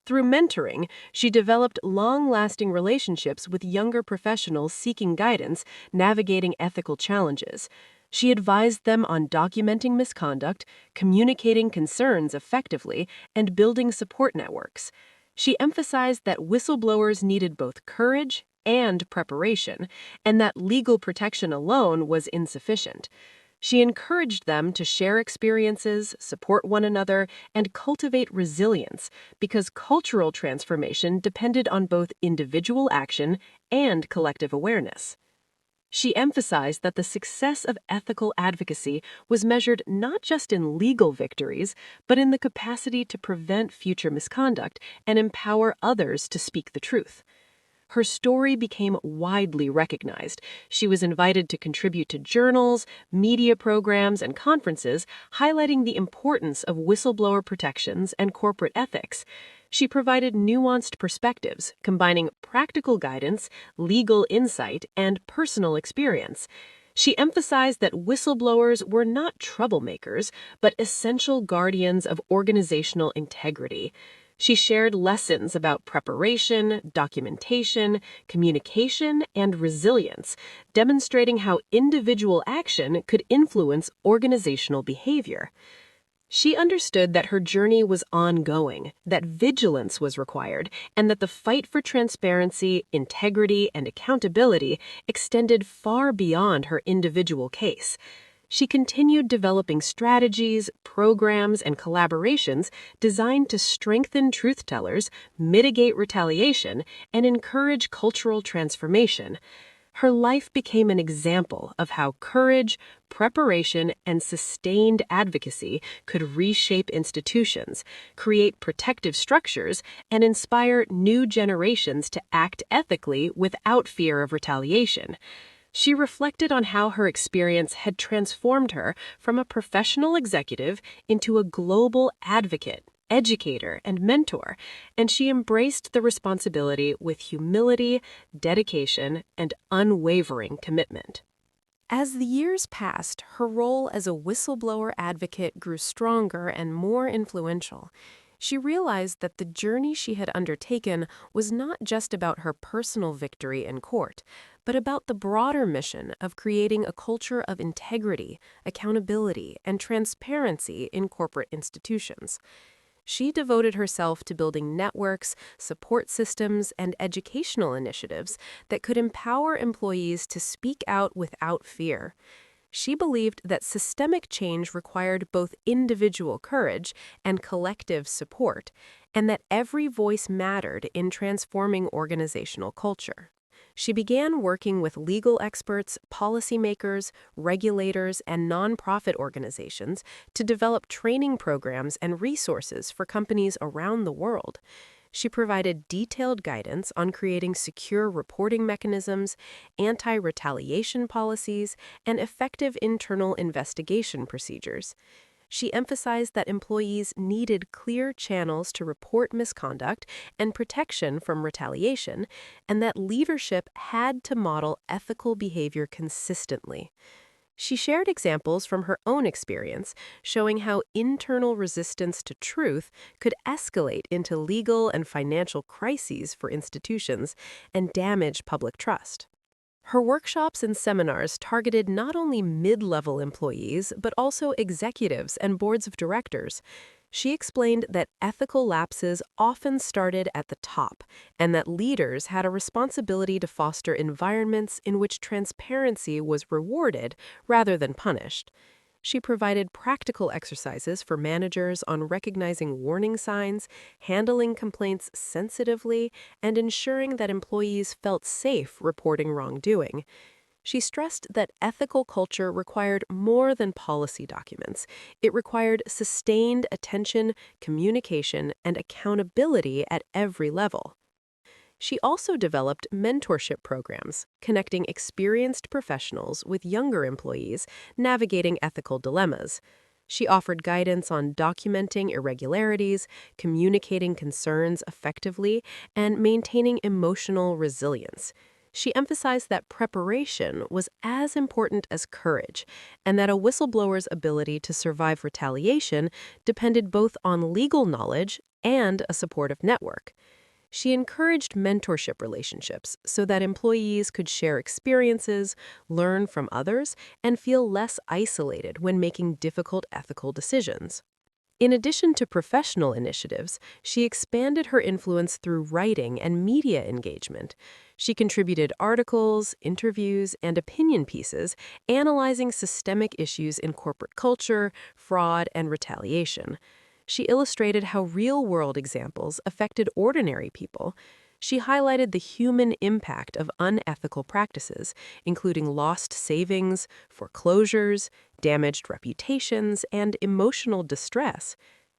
Through mentoring, she developed long-lasting relationships with younger professionals seeking guidance, navigating ethical challenges. She advised them on documenting misconduct, communicating concerns effectively, and building support networks. She emphasized that whistleblowers needed both courage and preparation, and that legal protection alone was insufficient. She encouraged them to share experiences, support one another, and cultivate resilience because cultural transformation depended on both individual action and collective awareness. She emphasized that the success of ethical advocacy was measured not just in legal victories, but in the capacity to prevent future misconduct and empower others to speak the truth. Her story became widely recognized. She was invited to contribute to journals, media programs, and conferences, highlighting the importance of whistleblower protections and corporate ethics. She provided nuanced perspectives, combining practical guidance, legal insight, and personal experience. She emphasized that whistleblowers were not troublemakers, but essential guardians of organizational integrity. She shared lessons about preparation, documentation, communication, and resilience, demonstrating how individual action could influence organizational behavior. She understood that her journey was ongoing, that vigilance was required, and that the fight for transparency, integrity, and accountability extended far beyond her individual case. She continued developing strategies, programs, and collaborations designed to strengthen truth tellers, mitigate retaliation, and encourage cultural transformation. Her life became an example of how courage, preparation, and sustained advocacy could reshape institutions, create protective structures, and inspire new generations to act ethically without fear of retaliation. She reflected on how her experience had transformed her from a professional executive into a global advocate, educator, and mentor, and she embraced the responsibility with humility, dedication, and unwavering commitment. As the years passed, her role as a whistleblower advocate grew stronger and more influential. She realized that the journey she had undertaken was not just about her personal victory in court, but about the broader mission of creating a culture of integrity, accountability, and transparency in corporate institutions. She devoted herself to building networks, support systems, and educational initiatives that could empower employees to speak out without fear. She believed that systemic change required both individual courage and collective support, and that every voice mattered in transforming organizational culture. She began working with legal experts, policymakers, regulators, and nonprofit organizations to develop training programs and resources for companies around the world. She provided detailed guidance on creating secure reporting mechanisms, anti-retaliation policies, and effective internal investigation procedures. She emphasized that employees needed clear channels to report misconduct and protection from retaliation, and that leadership had to model ethical behavior consistently. She shared examples from her own experience, showing how internal resistance to truth could escalate into legal and financial crises for institutions and damage public trust. Her workshops and seminars targeted not only mid-level employees, but also executives and boards of directors. She explained that ethical lapses often started at the top, and that leaders had a responsibility to foster environments in which transparency was rewarded rather than punished. She provided practical exercises for managers on recognizing warning signs, handling complaints sensitively, and ensuring that employees felt safe reporting wrongdoing. She stressed that ethical culture required more than policy documents. It required sustained attention, communication, and accountability at every level. She also developed mentorship programs, connecting experienced professionals with younger employees navigating ethical dilemmas. She offered guidance on documenting irregularities, communicating concerns effectively, and maintaining emotional resilience. She emphasized that preparation was as important as courage, and that a whistleblower's ability to survive retaliation depended both on legal knowledge and a supportive network. She encouraged mentorship relationships so that employees could share experiences, learn from others, and feel less isolated when making difficult ethical decisions. In addition to professional initiatives, she expanded her influence through writing and media engagement. She contributed articles, interviews, and opinion pieces analyzing systemic issues in corporate culture, fraud, and retaliation. She illustrated how real-world examples affected ordinary people. She highlighted the human impact of unethical practices, including lost savings, foreclosures, damaged reputations, and emotional distress.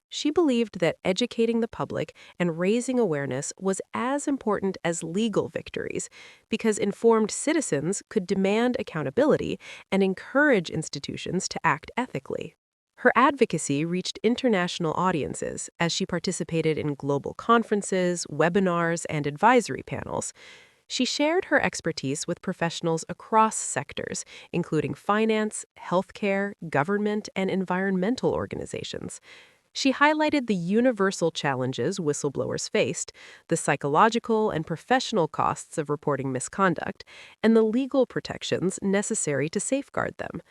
She believed that educating the public and raising awareness was as important as legal victories, because informed citizens could demand accountability and encourage institutions to act ethically. Her advocacy reached international audiences as she participated in global conferences, webinars, and advisory panels. She shared her expertise with professionals across sectors, including finance, healthcare, government, and environmental organizations. She highlighted the universal challenges whistleblowers faced, the psychological and professional costs of reporting misconduct, and the legal protections necessary to safeguard them.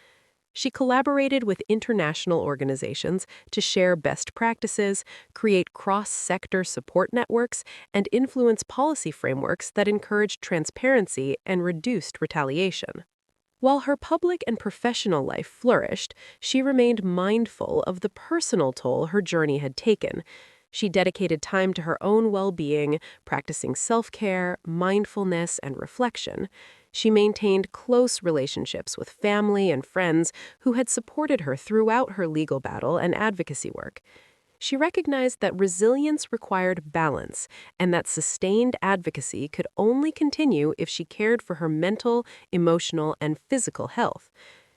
She collaborated with international organizations to share best practices, create cross-sector support networks, and influence policy frameworks that encouraged transparency and reduced retaliation. While her public and professional life flourished, she remained mindful of the personal toll her journey had taken. She dedicated time to her own well-being, practicing self-care, mindfulness, and reflection. She maintained close relationships with family and friends who had supported her throughout her legal battle and advocacy work. She recognized that resilience required balance and that sustained advocacy could only continue if she cared for her mental, emotional, and physical health.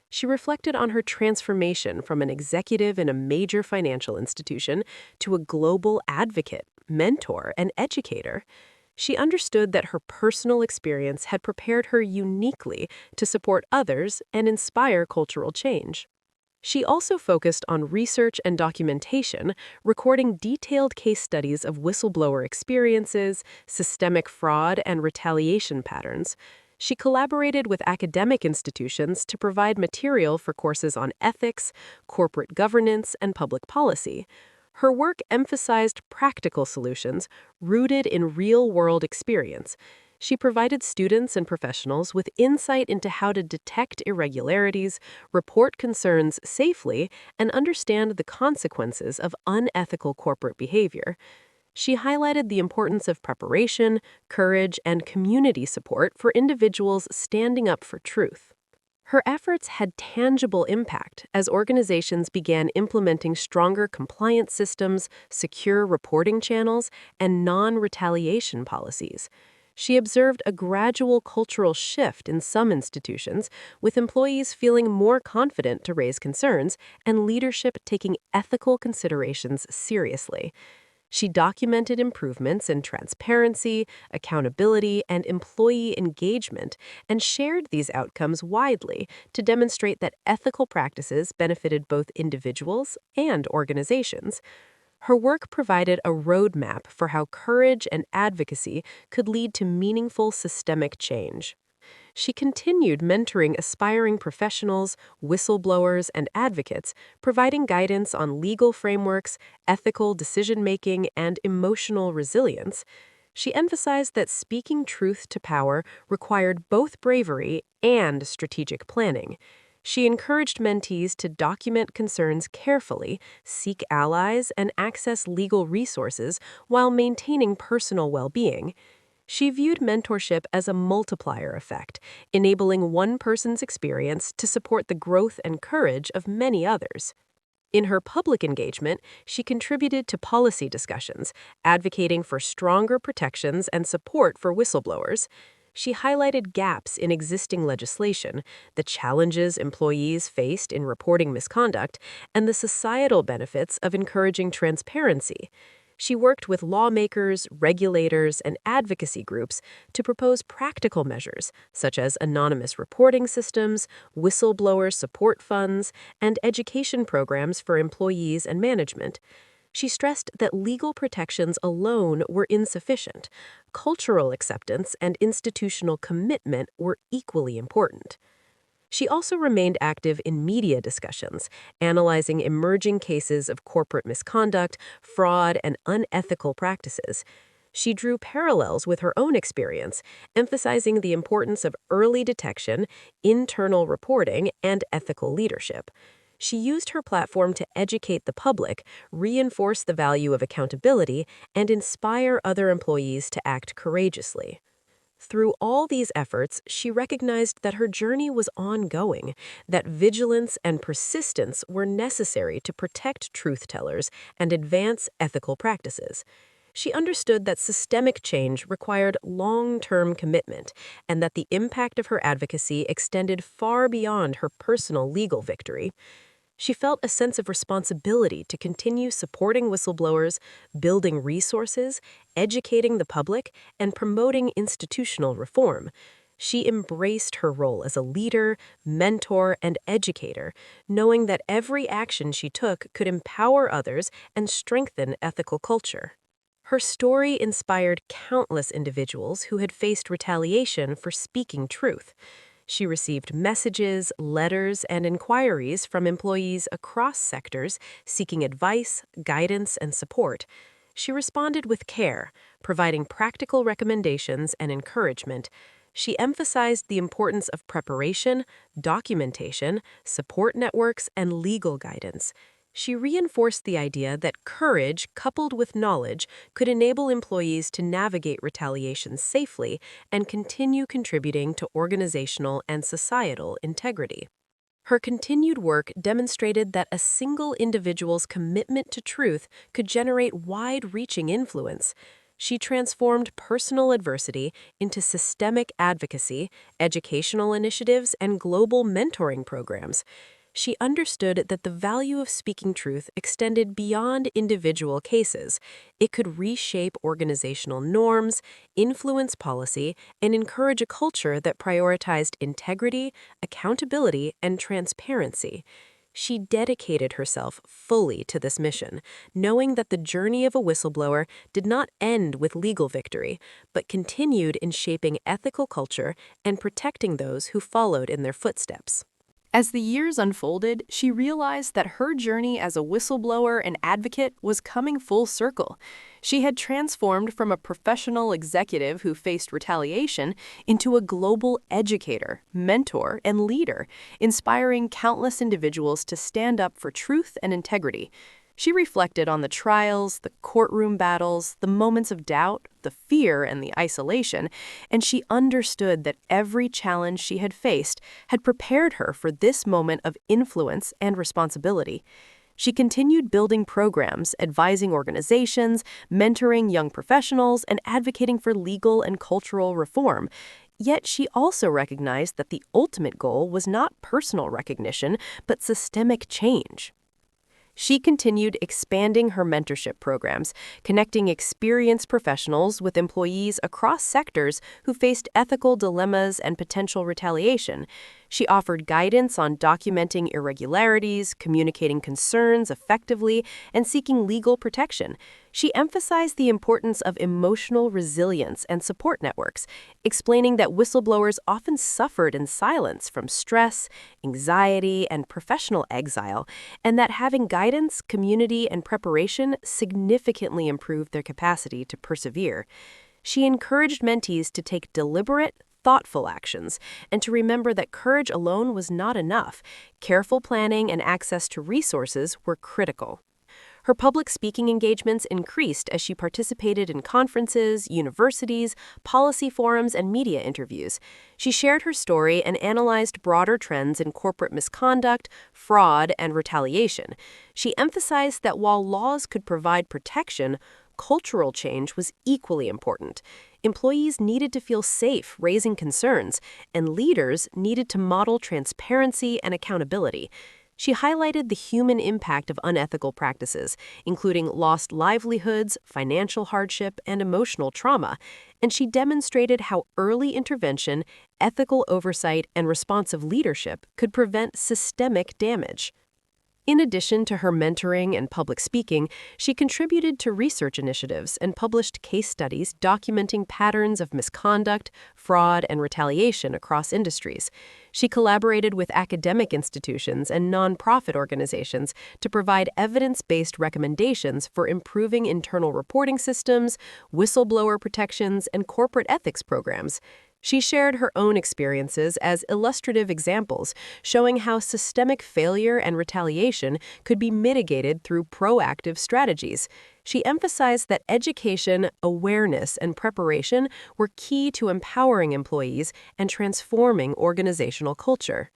She reflected on her transformation from an executive in a major financial institution to a global advocate, mentor, and educator. She understood that her personal experience had prepared her uniquely to support others and inspire cultural change. She also focused on research and documentation, recording detailed case studies of whistleblower experiences, systemic fraud, and retaliation patterns. She collaborated with academic institutions to provide material for courses on ethics, corporate governance, and public policy. Her work emphasized practical solutions rooted in real-world experience. She provided students and professionals with insight into how to detect irregularities, report concerns safely, and understand the consequences of unethical corporate behavior. She highlighted the importance of preparation, courage, and community support for individuals standing up for truth. Her efforts had tangible impact as organizations began implementing stronger compliance systems, secure reporting channels, and non-retaliation policies. She observed a gradual cultural shift in some institutions, with employees feeling more confident to raise concerns and leadership taking ethical considerations seriously. She documented improvements in transparency, accountability, and employee engagement, and shared these outcomes widely to demonstrate that ethical practices benefited both individuals and organizations. Her work provided a roadmap for how courage and advocacy could lead to meaningful systemic change. She continued mentoring aspiring professionals, whistleblowers, and advocates, providing guidance on legal frameworks, ethical decision-making, and emotional resilience. She emphasized that speaking truth to power required both bravery and strategic planning. She encouraged mentees to document concerns carefully, seek allies, and access legal resources while maintaining personal well-being. She viewed mentorship as a multiplier effect, enabling one person's experience to support the growth and courage of many others. In her public engagement, she contributed to policy discussions, advocating for stronger protections and support for whistleblowers. She highlighted gaps in existing legislation, the challenges employees faced in reporting misconduct, and the societal benefits of encouraging transparency. She worked with lawmakers, regulators, and advocacy groups to propose practical measures, such as anonymous reporting systems, whistleblower support funds, and education programs for employees and management. She stressed that legal protections alone were insufficient. Cultural acceptance and institutional commitment were equally important. She also remained active in media discussions, analyzing emerging cases of corporate misconduct, fraud, and unethical practices. She drew parallels with her own experience, emphasizing the importance of early detection, internal reporting, and ethical leadership. She used her platform to educate the public, reinforce the value of accountability, and inspire other employees to act courageously. Through all these efforts, she recognized that her journey was ongoing, that vigilance and persistence were necessary to protect truth-tellers and advance ethical practices. She understood that systemic change required long-term commitment and that the impact of her advocacy extended far beyond her personal legal victory. She felt a sense of responsibility to continue supporting whistleblowers, building resources, educating the public, and promoting institutional reform. She embraced her role as a leader, mentor, and educator, knowing that every action she took could empower others and strengthen ethical culture. Her story inspired countless individuals who had faced retaliation for speaking truth. She received messages, letters, and inquiries from employees across sectors seeking advice, guidance, and support. She responded with care, providing practical recommendations and encouragement. She emphasized the importance of preparation, documentation, support networks, and legal guidance. She reinforced the idea that courage, coupled with knowledge, could enable employees to navigate retaliation safely and continue contributing to organizational and societal integrity. Her continued work demonstrated that a single individual's commitment to truth could generate wide-reaching influence. She transformed personal adversity into systemic advocacy, educational initiatives, and global mentoring programs. She understood that the value of speaking truth extended beyond individual cases. It could reshape organizational norms, influence policy, and encourage a culture that prioritized integrity, accountability, and transparency. She dedicated herself fully to this mission, knowing that the journey of a whistleblower did not end with legal victory, but continued in shaping ethical culture and protecting those who followed in their footsteps. As the years unfolded, she realized that her journey as a whistleblower and advocate was coming full circle. She had transformed from a professional executive who faced retaliation into a global educator, mentor, and leader, inspiring countless individuals to stand up for truth and integrity. She reflected on the trials, the courtroom battles, the moments of doubt, the fear, and the isolation, and she understood that every challenge she had faced had prepared her for this moment of influence and responsibility. She continued building programs, advising organizations, mentoring young professionals, and advocating for legal and cultural reform. Yet she also recognized that the ultimate goal was not personal recognition, but systemic change. She continued expanding her mentorship programs, connecting experienced professionals with employees across sectors who faced ethical dilemmas and potential retaliation. She offered guidance on documenting irregularities, communicating concerns effectively, and seeking legal protection. She emphasized the importance of emotional resilience and support networks, explaining that whistleblowers often suffered in silence from stress, anxiety, and professional exile, and that having guidance, community, and preparation significantly improved their capacity to persevere. She encouraged mentees to take deliberate, thoughtful actions, and to remember that courage alone was not enough. Careful planning and access to resources were critical. Her public speaking engagements increased as she participated in conferences, universities, policy forums, and media interviews. She shared her story and analyzed broader trends in corporate misconduct, fraud, and retaliation. She emphasized that while laws could provide protection, cultural change was equally important. Employees needed to feel safe raising concerns, and leaders needed to model transparency and accountability. She highlighted the human impact of unethical practices, including lost livelihoods, financial hardship, and emotional trauma, and she demonstrated how early intervention, ethical oversight, and responsive leadership could prevent systemic damage. In addition to her mentoring and public speaking, she contributed to research initiatives and published case studies documenting patterns of misconduct, fraud, and retaliation across industries. She collaborated with academic institutions and nonprofit organizations to provide evidence-based recommendations for improving internal reporting systems, whistleblower protections, and corporate ethics programs. She shared her own experiences as illustrative examples, showing how systemic failure and retaliation could be mitigated through proactive strategies. She emphasized that education, awareness, and preparation were key to empowering employees and transforming organizational culture.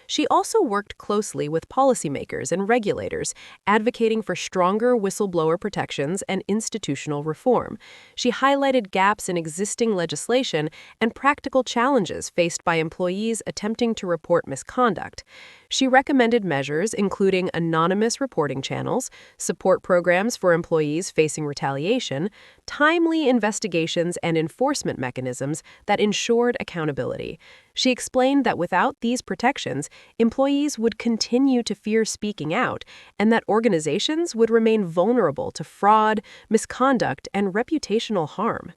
She also worked closely with policymakers and regulators, advocating for stronger whistleblower protections and institutional reform. She highlighted gaps in existing legislation and practical challenges faced by employees attempting to report misconduct. She recommended measures including anonymous reporting channels, support programs for employees facing retaliation, timely investigations, and enforcement mechanisms that ensured accountability. She explained that without these protections, employees would continue to fear speaking out, and that organizations would remain vulnerable to fraud, misconduct, and reputational harm.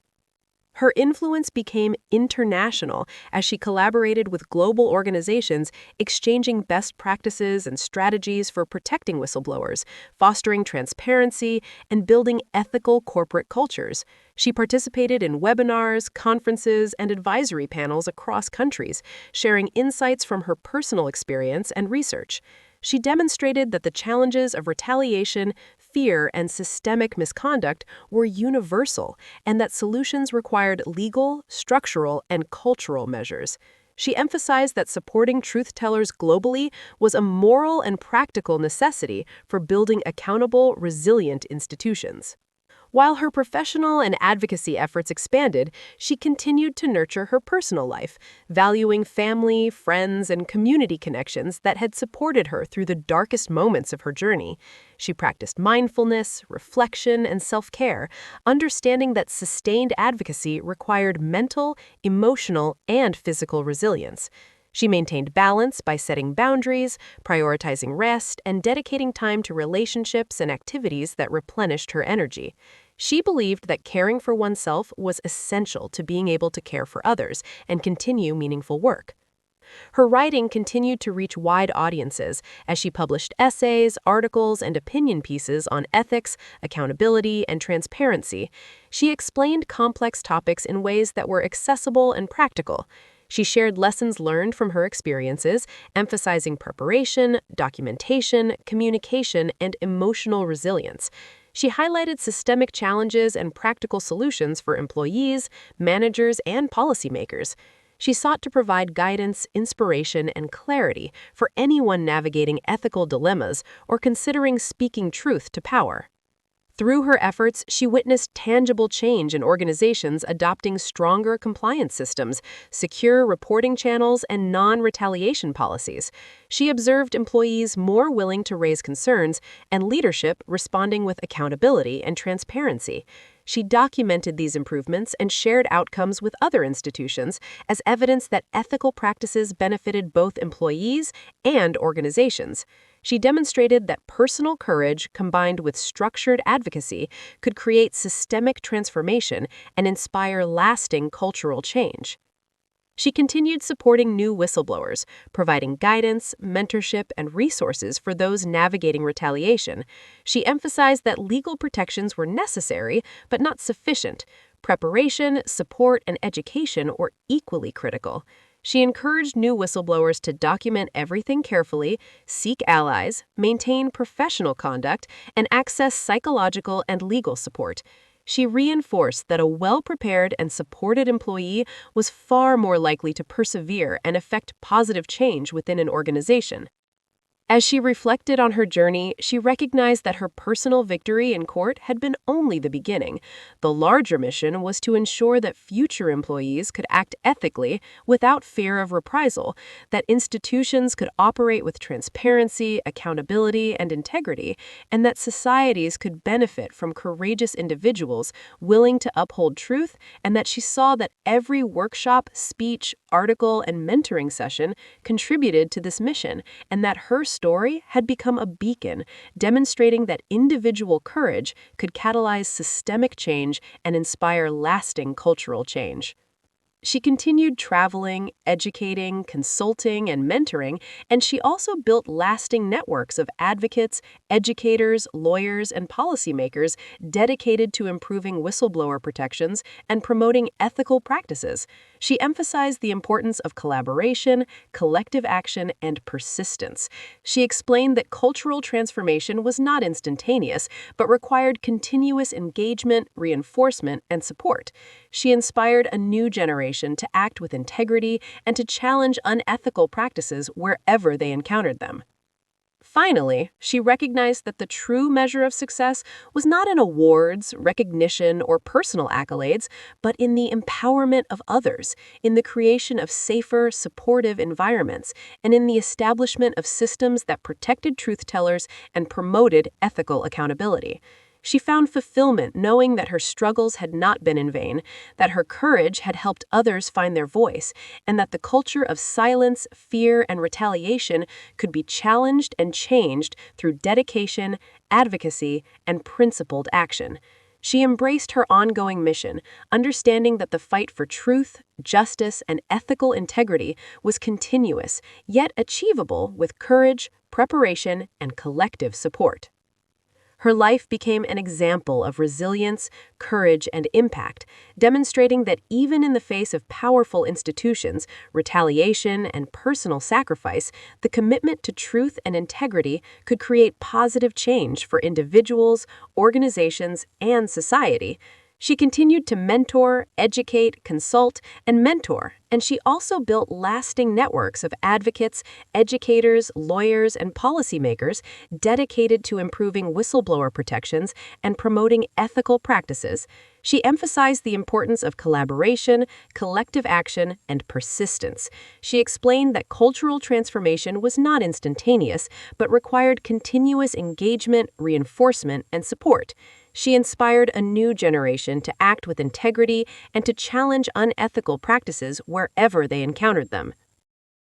Her influence became international as she collaborated with global organizations, exchanging best practices and strategies for protecting whistleblowers, fostering transparency, and building ethical corporate cultures. She participated in webinars, conferences, and advisory panels across countries, sharing insights from her personal experience and research. She demonstrated that the challenges of retaliation, fear, and systemic misconduct were universal, and that solutions required legal, structural, and cultural measures. She emphasized that supporting truth-tellers globally was a moral and practical necessity for building accountable, resilient institutions. While her professional and advocacy efforts expanded, she continued to nurture her personal life, valuing family, friends, and community connections that had supported her through the darkest moments of her journey. She practiced mindfulness, reflection, and self-care, understanding that sustained advocacy required mental, emotional, and physical resilience. She maintained balance by setting boundaries, prioritizing rest, and dedicating time to relationships and activities that replenished her energy. She believed that caring for oneself was essential to being able to care for others and continue meaningful work. Her writing continued to reach wide audiences as she published essays, articles, and opinion pieces on ethics, accountability, and transparency. She explained complex topics in ways that were accessible and practical. She shared lessons learned from her experiences, emphasizing preparation, documentation, communication, and emotional resilience. She highlighted systemic challenges and practical solutions for employees, managers, and policymakers. She sought to provide guidance, inspiration, and clarity for anyone navigating ethical dilemmas or considering speaking truth to power. Through her efforts, she witnessed tangible change in organizations adopting stronger compliance systems, secure reporting channels, and non-retaliation policies. She observed employees more willing to raise concerns and leadership responding with accountability and transparency. She documented these improvements and shared outcomes with other institutions as evidence that ethical practices benefited both employees and organizations. She demonstrated that personal courage combined with structured advocacy could create systemic transformation and inspire lasting cultural change. She continued supporting new whistleblowers, providing guidance, mentorship, and resources for those navigating retaliation. She emphasized that legal protections were necessary, but not sufficient. preparation, support, and education were equally critical. She encouraged new whistleblowers to document everything carefully, seek allies, maintain professional conduct, and access psychological and legal support. She reinforced that a well-prepared and supported employee was far more likely to persevere and effect positive change within an organization. As she reflected on her journey, she recognized that her personal victory in court had been only the beginning. The larger mission was to ensure that future employees could act ethically without fear of reprisal, that institutions could operate with transparency, accountability, and integrity, and that societies could benefit from courageous individuals willing to uphold truth, and that she saw that every workshop, speech, article, and mentoring session contributed to this mission, and that her story had become a beacon, demonstrating that individual courage could catalyze systemic change and inspire lasting cultural change. She continued traveling, educating, consulting, and mentoring, and she also built lasting networks of advocates, educators, lawyers, and policymakers dedicated to improving whistleblower protections and promoting ethical practices. She emphasized the importance of collaboration, collective action, and persistence. She explained that cultural transformation was not instantaneous, but required continuous engagement, reinforcement, and support. She inspired a new generation to act with integrity and to challenge unethical practices wherever they encountered them. Finally, she recognized that the true measure of success was not in awards, recognition, or personal accolades, but in the empowerment of others, in the creation of safer, supportive environments, and in the establishment of systems that protected truth-tellers and promoted ethical accountability. She found fulfillment knowing that her struggles had not been in vain, that her courage had helped others find their voice, and that the culture of silence, fear, and retaliation could be challenged and changed through dedication, advocacy, and principled action. She embraced her ongoing mission, understanding that the fight for truth, justice, and ethical integrity was continuous, yet achievable with courage, preparation, and collective support. Her life became an example of resilience, courage, and impact, demonstrating that even in the face of powerful institutions, retaliation, and personal sacrifice, the commitment to truth and integrity could create positive change for individuals, organizations, and society. She continued to mentor, educate, consult, and mentor, and she also built lasting networks of advocates, educators, lawyers, and policymakers dedicated to improving whistleblower protections and promoting ethical practices. She emphasized the importance of collaboration, collective action, and persistence. She explained that cultural transformation was not instantaneous, but required continuous engagement, reinforcement, and support. She inspired a new generation to act with integrity and to challenge unethical practices wherever they encountered them.